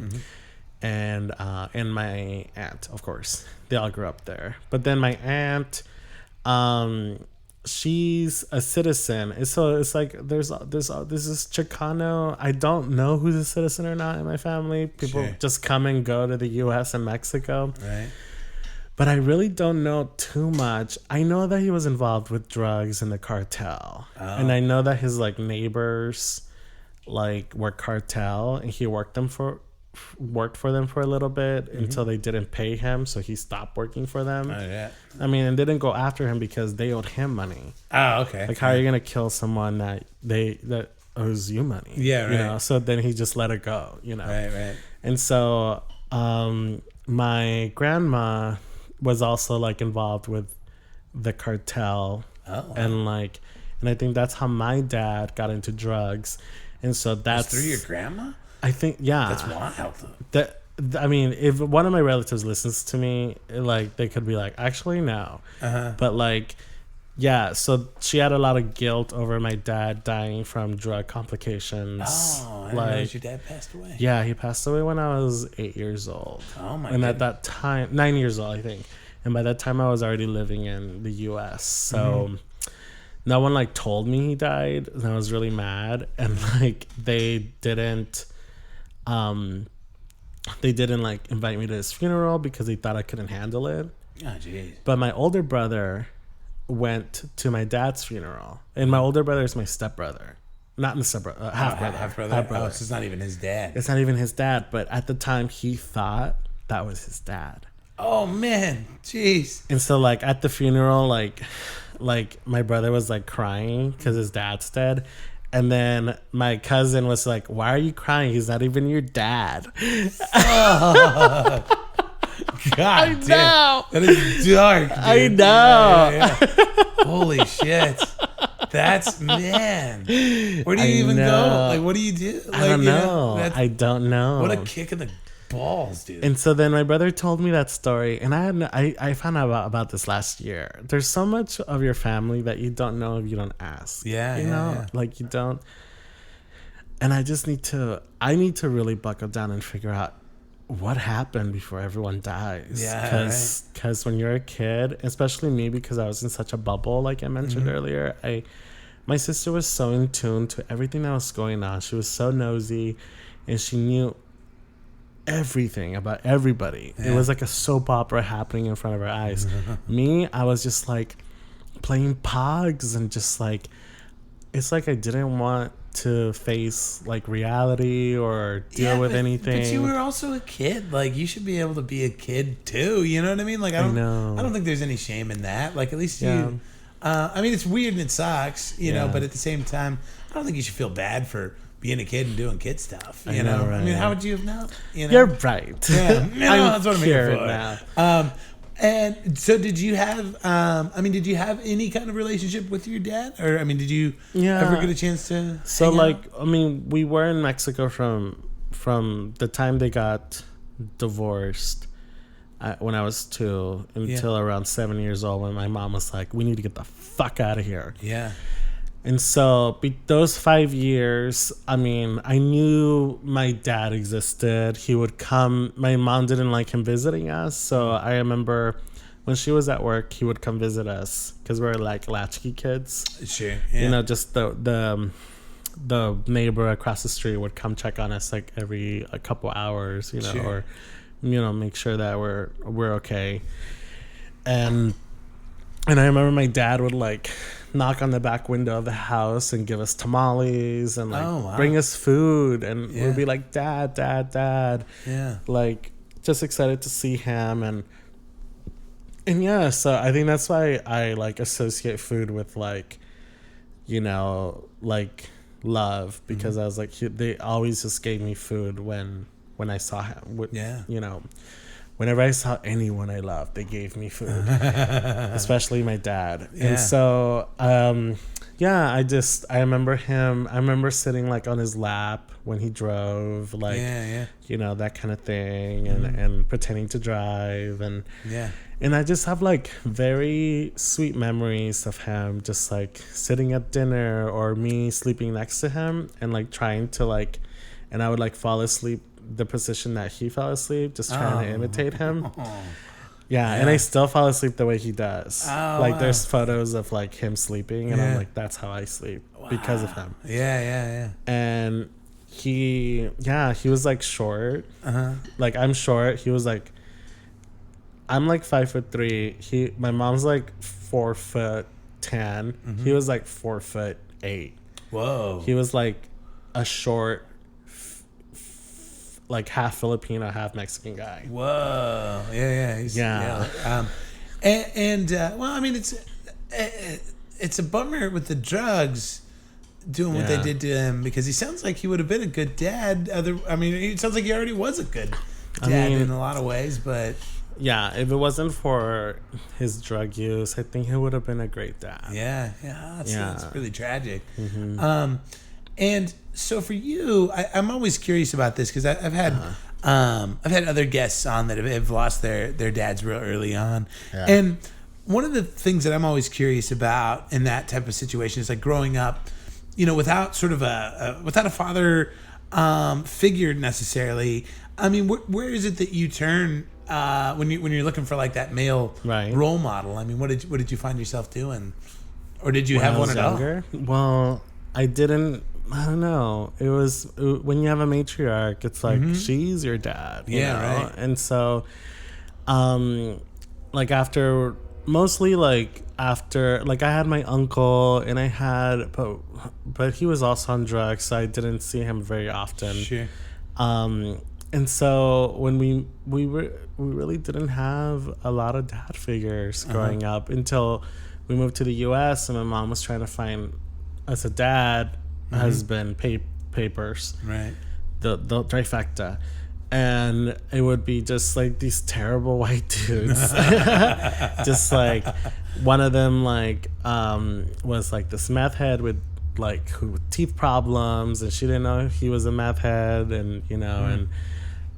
and my aunt, of course, they all grew up there. But then my aunt, she's a citizen, so it's like there's this Chicano. I don't know who's a citizen or not in my family. People just come and go to the U.S. and Mexico, right? But I really don't know too much. I know that he was involved with drugs in the cartel, and I know that his like neighbors were cartel, and he worked for them for a little bit until they didn't pay him, so he stopped working for them. Oh, yeah. I mean, and they didn't go after him because they owed him money. Oh, okay. Like, how are you gonna kill someone that owes you money? Yeah, right. So then he just let it go. Right. And so, my grandma was also like involved with the cartel. Oh. Wow. And I think that's how my dad got into drugs. And so that's through your grandma? I think, yeah. That's wild. I mean, if one of my relatives listens to me, they could be like, actually, no. But yeah, so she had a lot of guilt over my dad dying from drug complications. Oh, I didn't know your dad passed away. Yeah, he passed away when I was 8 years old. Oh, my God. And at that time, 9 years old, I think. And by that time, I was already living in the U.S. So no one told me he died, and I was really mad. And they didn't invite me to his funeral because they thought I couldn't handle it. Oh, jeez. But my older brother went to my dad's funeral, and my older brother is my stepbrother, not the stepbrother, half brother. Oh, so it's not even his dad. It's not even his dad, but at the time he thought that was his dad. Oh man, jeez. And so at the funeral, my brother was crying because his dad's dead. And then my cousin was like, why are you crying? He's not even your dad. Oh, God damn. Know. That is dark, dude. I know. Yeah. Holy shit. That's, man. Where do you even go? What do you do? I don't know. I don't know. What a kick in the balls, dude. And so then my brother told me that story, and I found out about this last year. There's so much of your family that you don't know if you don't ask. Yeah, you know, yeah. like you don't. And I need to really buckle down and figure out what happened before everyone dies. Yeah, because when you're a kid, especially me, because I was in such a bubble, like I mentioned earlier, my sister was so in tune to everything that was going on. She was so nosy, and she knew everything about everybody. It was like a soap opera happening in front of her eyes. Me, I was just like playing pogs and just like, it's like I didn't want to face like reality or deal with anything. But you were also a kid. Like, you should be able to be a kid too. You know what I mean? Like, I don't think there's any shame in that. Like, at least you. I mean, it's weird and it sucks, you know. But at the same time, I don't think you should feel bad for being a kid and doing kid stuff. You know, right? I mean, how would you have known? You know? You're right. Yeah, that's what I'm here for. Now. And so, did you have? Did you have any kind of relationship with your dad, or did you ever get a chance to? So, we were in Mexico from the time they got divorced, when I was 2 until around 7 years old, when my mom was like, "We need to get the fuck out of here." Yeah. And so those 5 years, I knew my dad existed. He would come. My mom didn't like him visiting us. So I remember when she was at work, he would come visit us because we were like latchkey kids. Sure. Yeah. You know, just the neighbor across the street would come check on us like every a couple hours, you know, or, you know, make sure that we're okay. And I remember my dad would like knock on the back window of the house and give us tamales and like bring us food, and we'd be like, Dad. Yeah. Like, just excited to see him, and yeah, so I think that's why I like associate food with like, you know, like love, because I was like, they always just gave me food when I saw him. You know, whenever I saw anyone I loved, they gave me food, especially my dad. Yeah. And so, I remember sitting like on his lap when he drove, like, you know, that kind of thing, and pretending to drive. And I just have like very sweet memories of him just like sitting at dinner, or me sleeping next to him and like trying to like, and I would like fall asleep the position that he fell asleep, just trying to imitate him. And I still fall asleep the way he does. There's photos of like him sleeping, and I'm like, that's how I sleep because of him. And he was like short. Like, I'm short. He was like, I'm like 5'3". My mom's like 4'10". He was like 4'8". Whoa. He was like a short, like half Filipino, half Mexican guy. Whoa. It's a bummer with the drugs doing what they did to him, because he sounds like he would have been a good dad. It sounds like he already was a good dad in a lot of ways, but yeah, if it wasn't for his drug use, I think he would have been a great dad. That's really tragic. And so for you, I'm always curious about this, because I've had other guests on that have lost their dads real early on, and one of the things that I'm always curious about in that type of situation is like growing up, you know, without sort of without a father figure necessarily. I mean, where is it that you turn when you're looking for like that male role model? I mean, what did you find yourself doing, or did you have one at all? Well, I didn't. I don't know. It was when you have a matriarch, it's like she's your dad. You know? Right. And so, like after I had my uncle, and I had, but he was also on drugs, so I didn't see him very often. Sure. And so when we really didn't have a lot of dad figures growing up until we moved to the U.S. and my mom was trying to find us a dad, husband, papers, right? The trifecta. And it would be just like these terrible white dudes. Just like one of them was like this meth head with teeth problems, and she didn't know he was a meth head, and you know,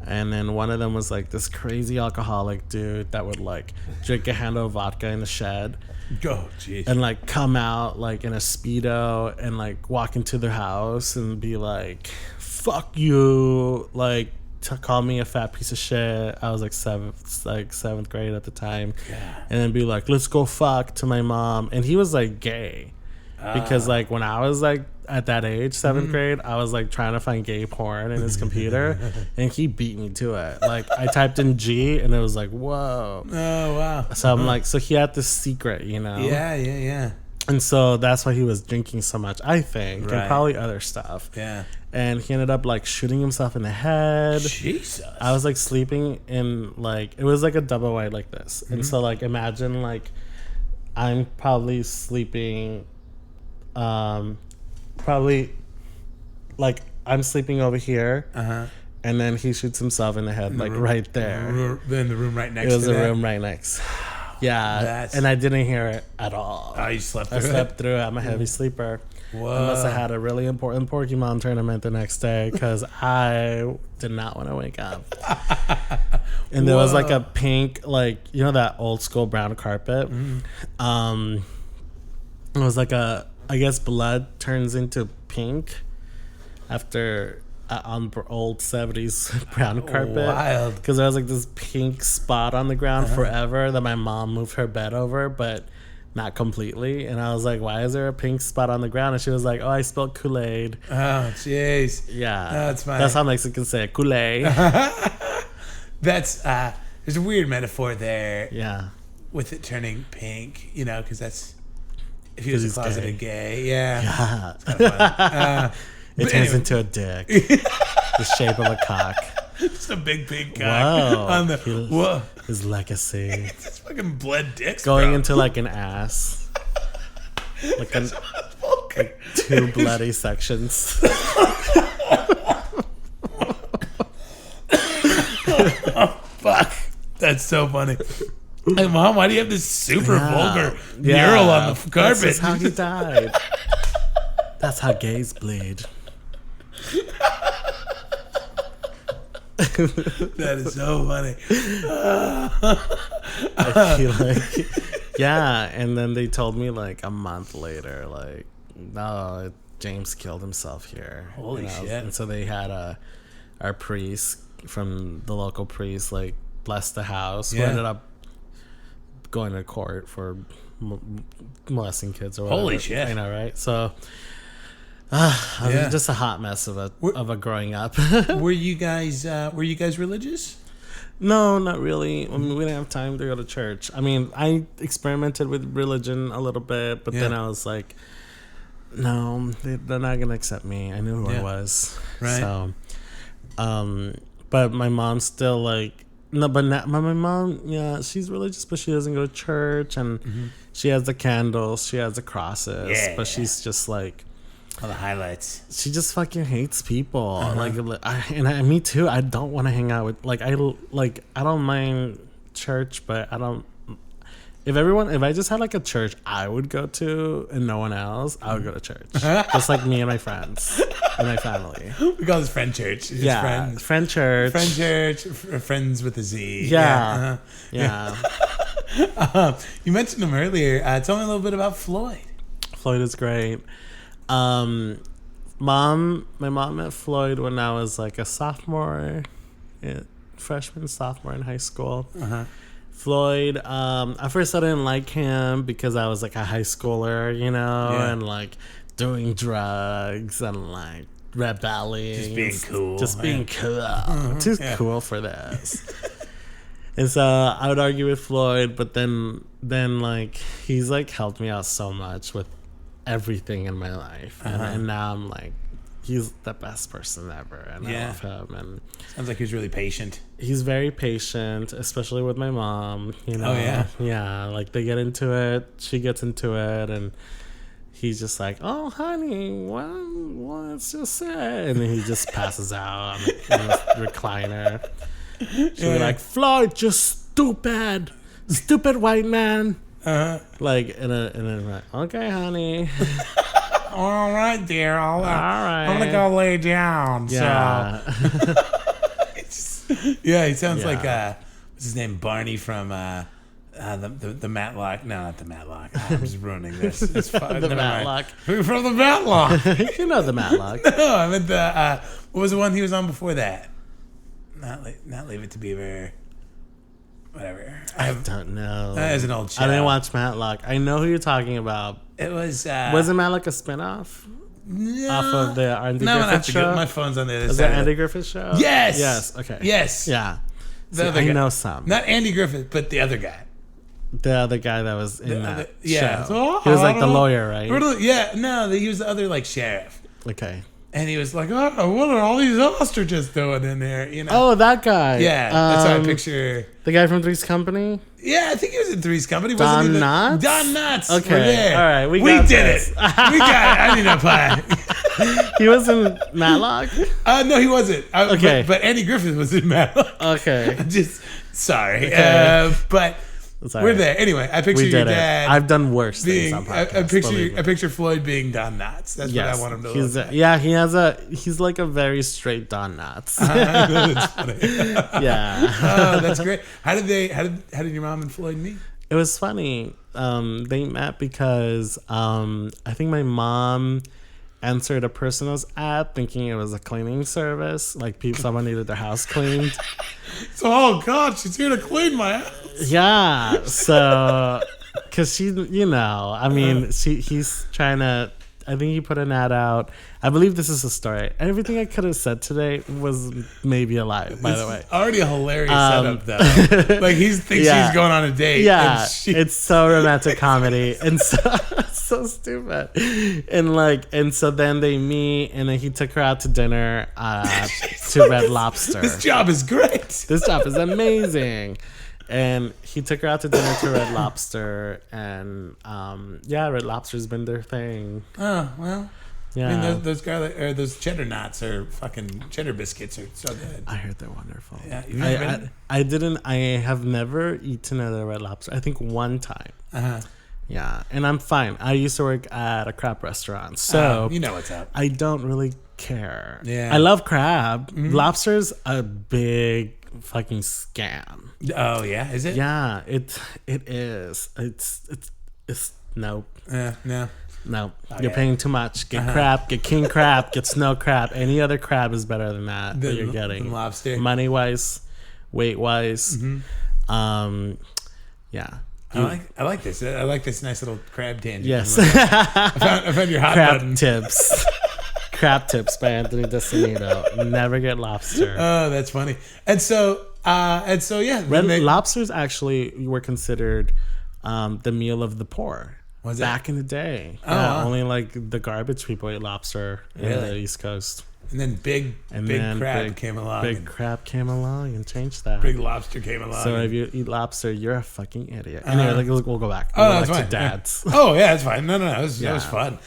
And then one of them was like this crazy alcoholic dude that would like drink a handle of vodka in the shed. Oh, jeez. And like come out like in a Speedo and like walk into their house and be like, fuck you. Like, to call me a fat piece of shit. I was like seventh grade at the time. Yeah. And then be like, let's go fuck to my mom. And he was like gay. Because like when I was like at that age, 7th grade, I was like trying to find gay porn in his computer, and he beat me to it. Like I typed in G, and it was like, whoa. Oh wow. So I'm like, so he had this secret, you know? Yeah. And so that's why he was drinking so much, I think, Right. and probably other stuff. Yeah. And he ended up like shooting himself in the head. Jesus. I was like sleeping in like, it was like a double wide like this. And so like imagine like I'm probably sleeping, probably like I'm sleeping over here. And then he shoots himself in the head, like right there. In the room right next to It was that? a room right next. Yeah. And I didn't hear it at all. Oh, you slept through I slept through it. I'm a heavy sleeper. Whoa. I must have had a really important Pokemon tournament the next day because I did not want to wake up. And there was like a pink, like, you know, that old school brown carpet. It was like a, I guess blood turns into pink after on old 70s brown carpet. Wild. Because there was like this pink spot on the ground forever that my mom moved her bed over, but not completely. And I was like, why is there a pink spot on the ground? And she was like, oh, I spilled Kool-Aid. Oh, jeez. Yeah. That's fine. That's how Mexicans say it, Kool-Aid. That's, there's a weird metaphor there. Yeah. With it turning pink, you know, because that's, if he was a closeted gay. Yeah. Yeah. It's kind of fun. It turns into a dick. The shape of a cock. Just a big pink cock. Whoa. On the, whoa. His legacy. It's just fucking blood dicks, Going bro. into like an ass. Like, like 2 bloody sections. Fuck. That's so funny. Hey, Mom, why do you have this super vulgar mural on the carpet? That's how he died. That's how gays bleed. That is so funny. I feel like, yeah. And then they told me like a month later, like, no, James killed himself here. Holy shit. And so they had our priest from the local priest, like, bless the house. Yeah. We ended up going to court for molesting kids or whatever. Holy shit. You know, right? So I was just a hot mess of a growing up. Were you guys religious? No, not really. I mean, we didn't have time to go to church. I mean, I experimented with religion a little bit, but then I was like, no, they're not going to accept me. I knew who I was. Right. So, but my mom's still like, no, but not, my mom, she's religious, but she doesn't go to church, and she has the candles, she has the crosses, but she's just like, all the highlights. she just fucking hates people. Me too. I don't want to hang out with I don't mind church, but I don't. If I just had like a church I would go to and no one else, I would go to church. Just like me and my friends and my family. We call this friend church. It's friends. Friend church. Friend church. Friends with a Z. Yeah. You mentioned him earlier. Tell me a little bit about Floyd. Floyd is great. My mom met Floyd when I was like a sophomore, freshman, sophomore in high school. Floyd, at first I didn't like him because I was like a high schooler, you know, and like doing drugs and like rebelling. Just being cool. Too cool for this. And so I would argue with Floyd, but then like he's like helped me out so much with everything in my life, and now I'm like, he's the best person ever, and I love him. And sounds like he's really patient. He's very patient, especially with my mom, you know. Like they get into it, she gets into it, and he's just like, oh honey, what's just say, and then he just passes out on the recliner. She'll be like, Floyd, you're stupid white man. Like, and then like, okay, honey. All right, dear. All right. I'm gonna go lay down. Yeah. So Yeah, he sounds like what's his name, Barney from the Matlock. No, not the Matlock. I'm just ruining this. It's fine. The Matlock. Who from the Matlock? You know the Matlock. No, I meant the what was the one he was on before that? Not Leave It to Beaver. Whatever. I don't know. That is an old show. I didn't watch Matlock. I know who you're talking about. It was. Wasn't Matlock a spinoff? No, off of the Andy no, Griffith show? My phone's on the other Was side. that Andy Griffith show? Yes. Yes. Okay. Yes. Yeah. The See, I know some. Not Andy Griffith, but the other guy. The other guy that was in that yeah. show. So, he was like the lawyer, right? Yeah. No, he was the other like sheriff. Okay. And he was like, "Oh, what are all these ostriches doing in there?" You know. Oh, that guy. Yeah, that's how I picture. The guy from Three's Company. Yeah, I think he was in Three's Company. Don Knotts? Don Knotts. Okay. We're there. All right. We did this. it. We got it. I need a pie. He was in Matlock? No, he wasn't. Okay. But Andy Griffith was in Matlock. Okay. Just sorry. Okay. But we're there. Anyway, I picture your dad. I've done worse things on podcasts. I picture Floyd being Don Knotts. That's what I want him to look like. He's like a very straight Don Knotts. That's funny. Yeah. Oh, that's great. How did your mom and Floyd meet? It was funny. They met because I think my mom answered a personal's ad thinking it was a cleaning service, like someone needed their house cleaned. So, oh God, she's here to clean my house. Yeah, so because she, I mean, he's trying to. I think he put an ad out. I believe this is a story. Everything I could have said today was maybe a lie, by the way. Already a hilarious setup, though. Like, he thinks she's going on a date. Yeah, it's so romantic comedy. And so, it's so stupid. And so then they meet, and then he took her out to dinner to Red Lobster. This job is great. This job is amazing. And he took her out to dinner to Red Lobster, and Red Lobster's been their thing. Oh well, yeah. I mean, those cheddar knots are fucking cheddar biscuits are so good. I heard they're wonderful. Yeah, I have never eaten at a Red Lobster. I think one time. Yeah, and I'm fine. I used to work at a crab restaurant, so you know what's up. I don't really care. Yeah, I love crab. Mm-hmm. Lobster's a big fucking scam. Oh yeah, is it? Yeah, it is. It's nope. No. No, you're paying too much. Get crab, get king crab, get snow crab. Any other crab is better than that. That you're getting lobster, money wise, weight wise. Mm-hmm. Yeah. I like this. I like this nice little crab tangent. Yes. I found your hot crab button. tips. Crab tips by Anthony Desamito. Never get lobster. Oh, that's funny. And so yeah. Lobsters actually were considered the meal of the poor. Was back in the day? Oh, wow. Only like the garbage people ate lobster in the East Coast. And then big crab came along. Big crab came along and changed that. Big lobster came along. So if you eat lobster, you're a fucking idiot. Anyway, we'll go back. Oh, that's fine. To dads. Yeah. Oh, yeah, that's fine. No. That was fun.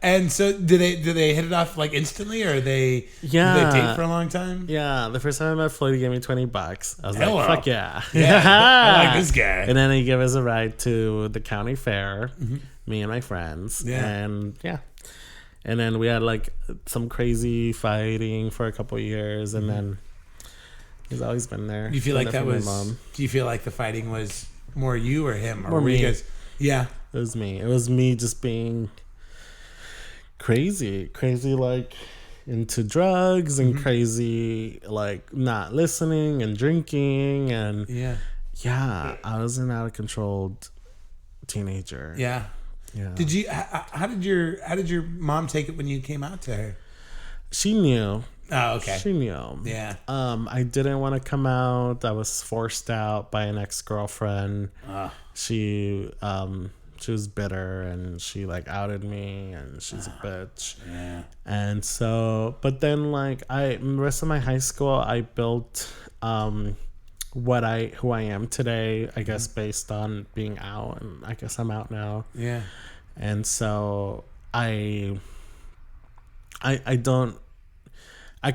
And so did they hit it off like instantly, or did they date for a long time? Yeah. The first time I met Floyd, he gave me $20. I was like, fuck yeah. Yeah. I like this guy. And then he gave us a ride to the county fair, me and my friends. Yeah. And yeah. And then we had like some crazy fighting for a couple of years, and then he's always been there. You feel like that was? Do you feel like the fighting was more you or him, or me? You guys? Yeah, it was me. It was me just being crazy, like into drugs and crazy, like not listening and drinking, and yeah. I was an out of control teenager. Yeah. Yeah. Did you? How did your mom take it when you came out to her? She knew. Oh, okay. She knew. Yeah. I didn't want to come out. I was forced out by an ex-girlfriend. She was bitter, and she like outed me, and she's a bitch. Yeah. And so, but then like the rest of my high school, I built who I am today, I guess, based on being out, and I guess I'm out now. Yeah. And so I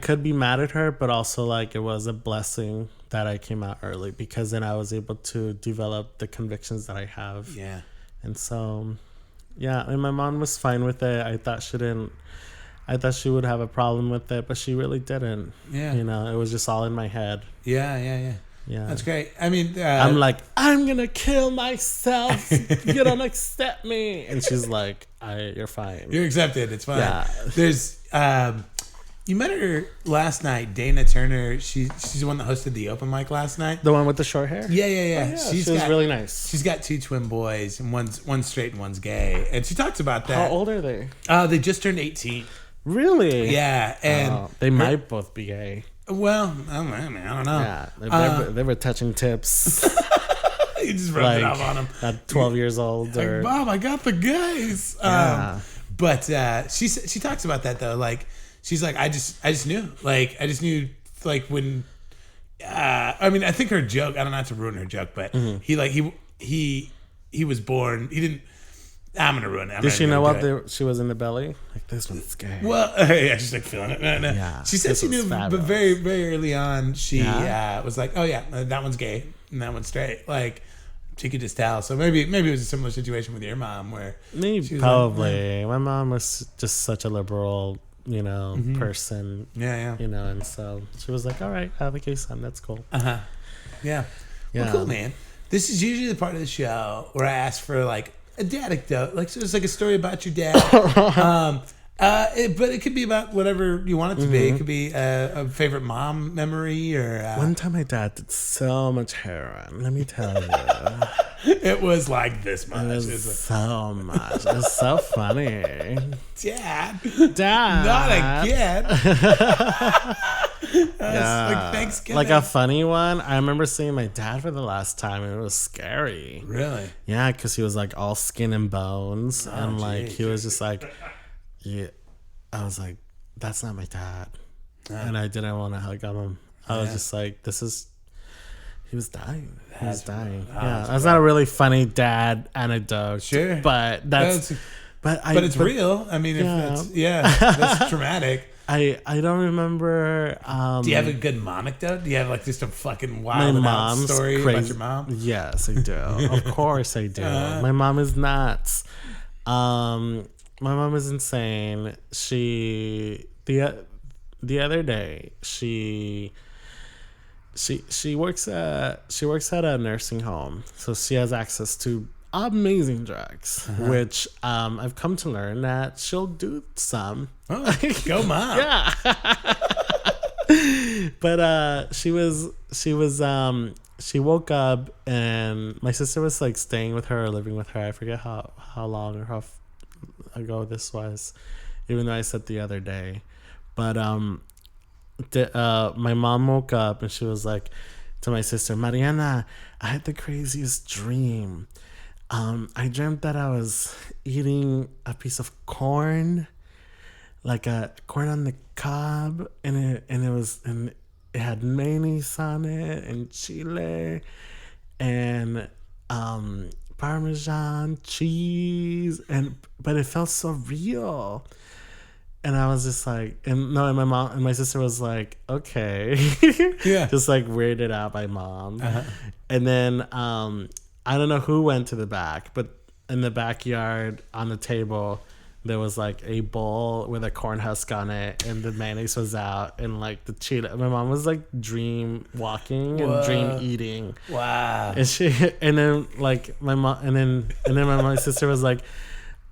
could be mad at her, but also like it was a blessing that I came out early, because then I was able to develop the convictions that I have. Yeah. And so, yeah, and my mom was fine with it. I I thought she would have a problem with it, but she really didn't. Yeah. You know, it was just all in my head. Yeah. That's great. I mean, I'm like, I'm gonna kill myself. You don't accept me, and she's like, you're fine. You're accepted. It's fine. Yeah. There's you met her last night, Dana Turner. She's the one that hosted the open mic last night. The one with the short hair. Yeah. Oh, yeah. She was really nice. She's got 2 twin boys, and one's straight and one's gay, and she talks about that. How old are they? They just turned 18. Really? Yeah, and they might both be gay. Well, I don't know. Yeah, they were touching tips. You just rubbed it off on them. At 12 years old. Like, Mom, I got the gays. Yeah. But she talks about that though. Like, she's like, I just knew. Like, I just knew. Like when, I mean, I think her joke. I don't know not to ruin her joke, but he was born. He didn't. I'm gonna ruin it. Did she know what she was in the belly? Like, this one's gay. Well, yeah, she's like feeling it. No. Yeah, she said she knew, but very, very early on, she was like, "Oh yeah, that one's gay and that one's straight." Like, she could just tell. So maybe it was a similar situation with your mom, where probably my mom was just such a liberal, person. Yeah. And so she was like, "All right, I have a gay son. That's cool." Yeah. Well, cool, man. This is usually the part of the show where I ask for like a dad anecdote, like so it's like a story about your dad. But it could be about whatever you want it to be. It could be a favorite mom memory or. One time, my dad did so much heroin. Let me tell you, it was like this much. It was so much. It was so funny. Dad, not Dad, again. Like Thanksgiving. Like a funny one. I remember seeing my dad for the last time, and it was scary. Really? Yeah, because he was like all skin and bones, and like geez. he was just like, yeah. I was like, that's not my dad, and I didn't want to hug him. I was just like, he was dying. He was dying. Yeah, that's not a really funny dad anecdote. Sure, but but it's real. I mean, if that's traumatic. I don't remember. Do you have a good mom anecdote? Do you have like just a fucking wild story about your mom? Yes, I do. Of course I do. My mom is nuts. My mom is insane. She the other day she works at a nursing home, so she has access to amazing drugs, which I've come to learn that she'll do some. Oh, go mom. Yeah. But she woke up and my sister was like staying with her or living with her. I forget how long or how ago this was, even though I said the other day. But my mom woke up and she was like to my sister, Mariana, I had the craziest dream. I dreamt that I was eating a piece of corn, like a corn on the cob, and it had mayonnaise on it and chile and Parmesan cheese, but it felt so real. And I was just like, and my mom and my sister was like, okay. Yeah. Just like weirded out by mom. And then I don't know who went to the back, but in the backyard on the table there was like a bowl with a corn husk on it, and the mayonnaise was out, and like the chili. My mom was like dream walking and dream eating. Wow. And then like my mom, and then my sister was like,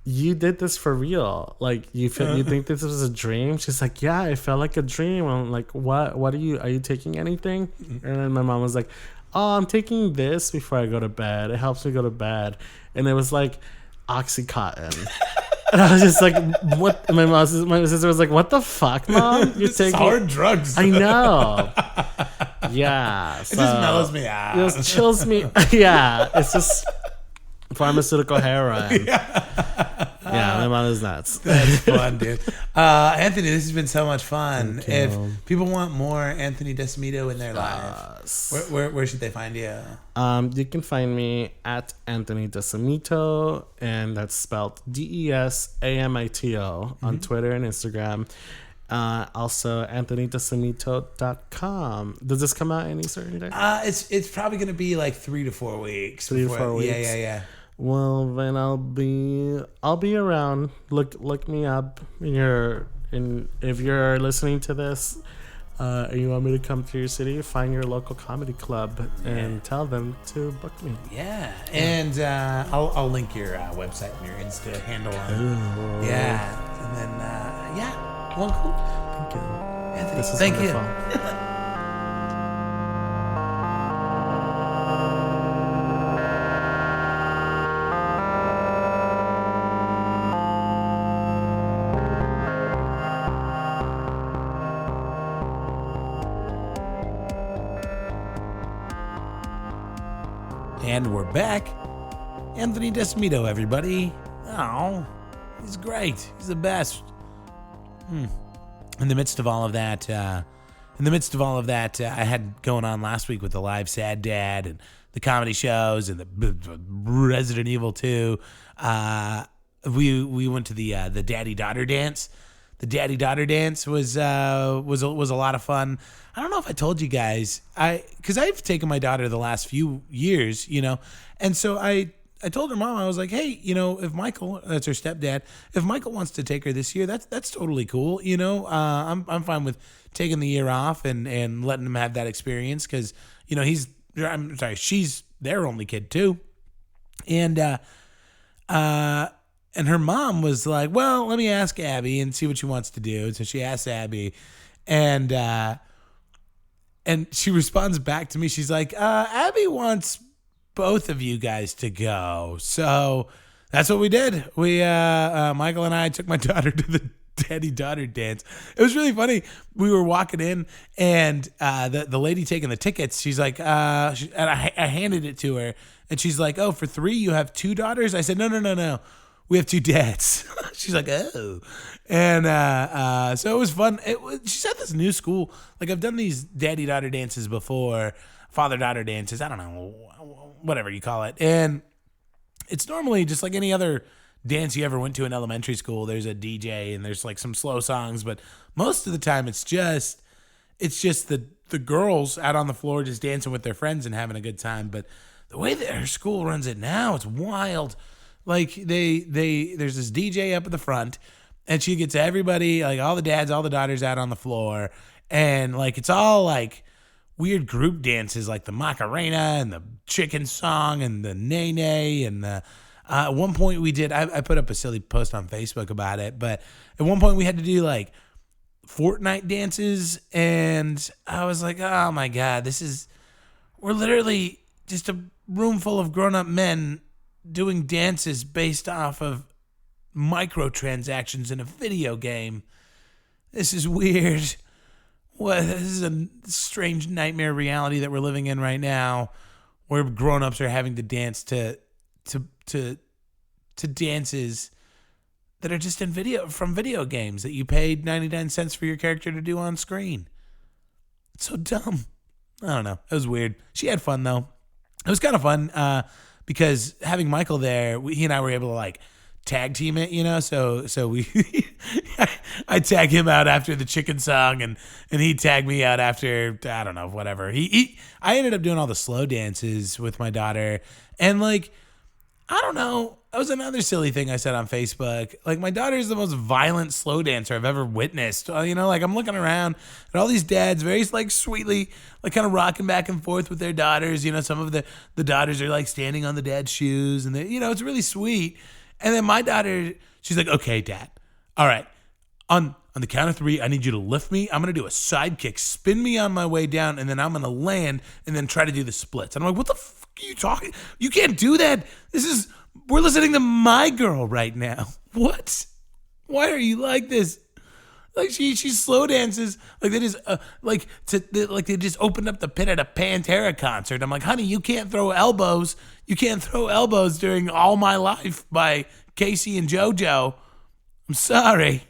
"You did this for real? Like you think this was a dream?" She's like, "Yeah, it felt like a dream." I'm like, "What? What are you taking anything?" And then my mom was like, "Oh, I'm taking this before I go to bed. It helps me go to bed." And it was like Oxycontin. And I was just like, "What?" And my sister was like, "What the fuck, Mom? You're taking hard drugs." I know. Yeah. It just mellows me out. It just chills me. Yeah. It's just pharmaceutical heroin. Yeah, my mom is nuts. That's fun, dude. Anthony, this has been so much fun. If people want more Anthony Desamito in their life, where should they find you? You can find me at Anthony Desamito, and that's spelled DESAMITO on Twitter and Instagram. Also, AnthonyDesamito.com. Does this come out any certain day? It's probably going to be like 3 to 4 weeks. 3 to 4 weeks. Yeah. Well, then I'll be around. Look me up in your And if you're listening to this and you want me to come to your city, find your local comedy club and tell them to book me. Yeah. And I'll link your website and your Insta handle on. Yeah. And then, well, cool. Thank you. Anthony, This is thank wonderful. you. And we're back. Anthony Desamito, everybody. Oh, he's great. He's the best. In the midst of all of that, I had going on last week with the live Sad Dad and the comedy shows and the Resident Evil 2. We went to the Daddy Daughter Dance. The Daddy Daughter Dance was a lot of fun. I don't know if I told you guys, because I've taken my daughter the last few years, and so I told her mom, I was like, hey, if Michael, that's her stepdad, if Michael wants to take her this year, that's totally cool. I'm fine with taking the year off and letting him have that experience because she's their only kid too, and her mom was like, well, let me ask Abby and see what she wants to do. So she asked Abby, and she responds back to me. She's like, Abby wants both of you guys to go. So that's what we did. We, Michael and I took my daughter to the Daddy Daughter Dance. It was really funny. We were walking in and the lady taking the tickets, she's like, and I handed it to her and she's like, oh, for 3, you have 2 daughters? I said, no. We have 2 dads. She's like, oh. And so it was fun. She's at this new school. Like, I've done these daddy-daughter dances before, father-daughter dances. I don't know, whatever you call it. And it's normally just like any other dance you ever went to in elementary school. There's a DJ and there's like some slow songs. But most of the time it's just the girls out on the floor just dancing with their friends and having a good time. But the way that her school runs it now, it's wild. Like there's this DJ up at the front and she gets everybody, like all the dads, all the daughters out on the floor. And like, it's all like weird group dances, like the Macarena and the chicken song and the Nay Nay. And at one point we did, I put up a silly post on Facebook about it, but at one point we had to do like Fortnite dances. And I was like, oh my God, we're literally just a room full of grown up men doing dances based off of microtransactions in a video game. This is weird. This is a strange nightmare reality that we're living in right now, where grown-ups are having to dance to dances that are just from video games that you paid 99 cents for your character to do on screen. It's so dumb. I don't know. It was weird. She had fun though. It was kind of fun. Because having Michael there, he and I were able to like tag team it, So we, I tag him out after the chicken song, and he tagged me out after, I don't know, whatever. I ended up doing all the slow dances with my daughter, and like, I don't know. That was another silly thing I said on Facebook. Like, my daughter is the most violent slow dancer I've ever witnessed. Like, I'm looking around at all these dads very, like, sweetly, like, kind of rocking back and forth with their daughters. Some of the daughters are, like, standing on the dad's shoes. And, it's really sweet. And then my daughter, she's like, okay, Dad. All right. On the count of 3, I need you to lift me. I'm going to do a side kick, spin me on my way down, and then I'm going to land and then try to do the splits. And I'm like, what the fuck are you talking? You can't do that. We're listening to My Girl right now. What? Why are you like this? Like she slow dances like they just they just opened up the pit at a Pantera concert. I'm like, honey, you can't throw elbows. You can't throw elbows during All My Life by Casey and JoJo. I'm sorry.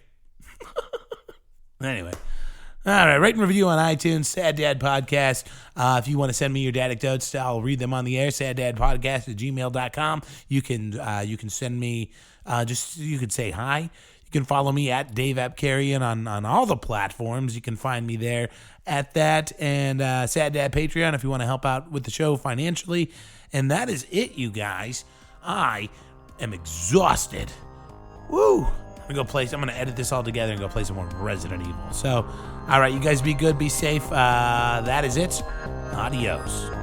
Anyway. All right, rate and review on iTunes, Sad Dad Podcast. If you want to send me your dadecdotes, I'll read them on the air, saddadpodcast@gmail.com. You can send me, you can say hi. You can follow me at Dave Apkarian on all the platforms. You can find me there at that. And Sad Dad Patreon if you want to help out with the show financially. And that is it, you guys. I am exhausted. Woo! I'm gonna edit this all together and go play some more Resident Evil. So, all right, you guys be good, be safe. That is it. Adios.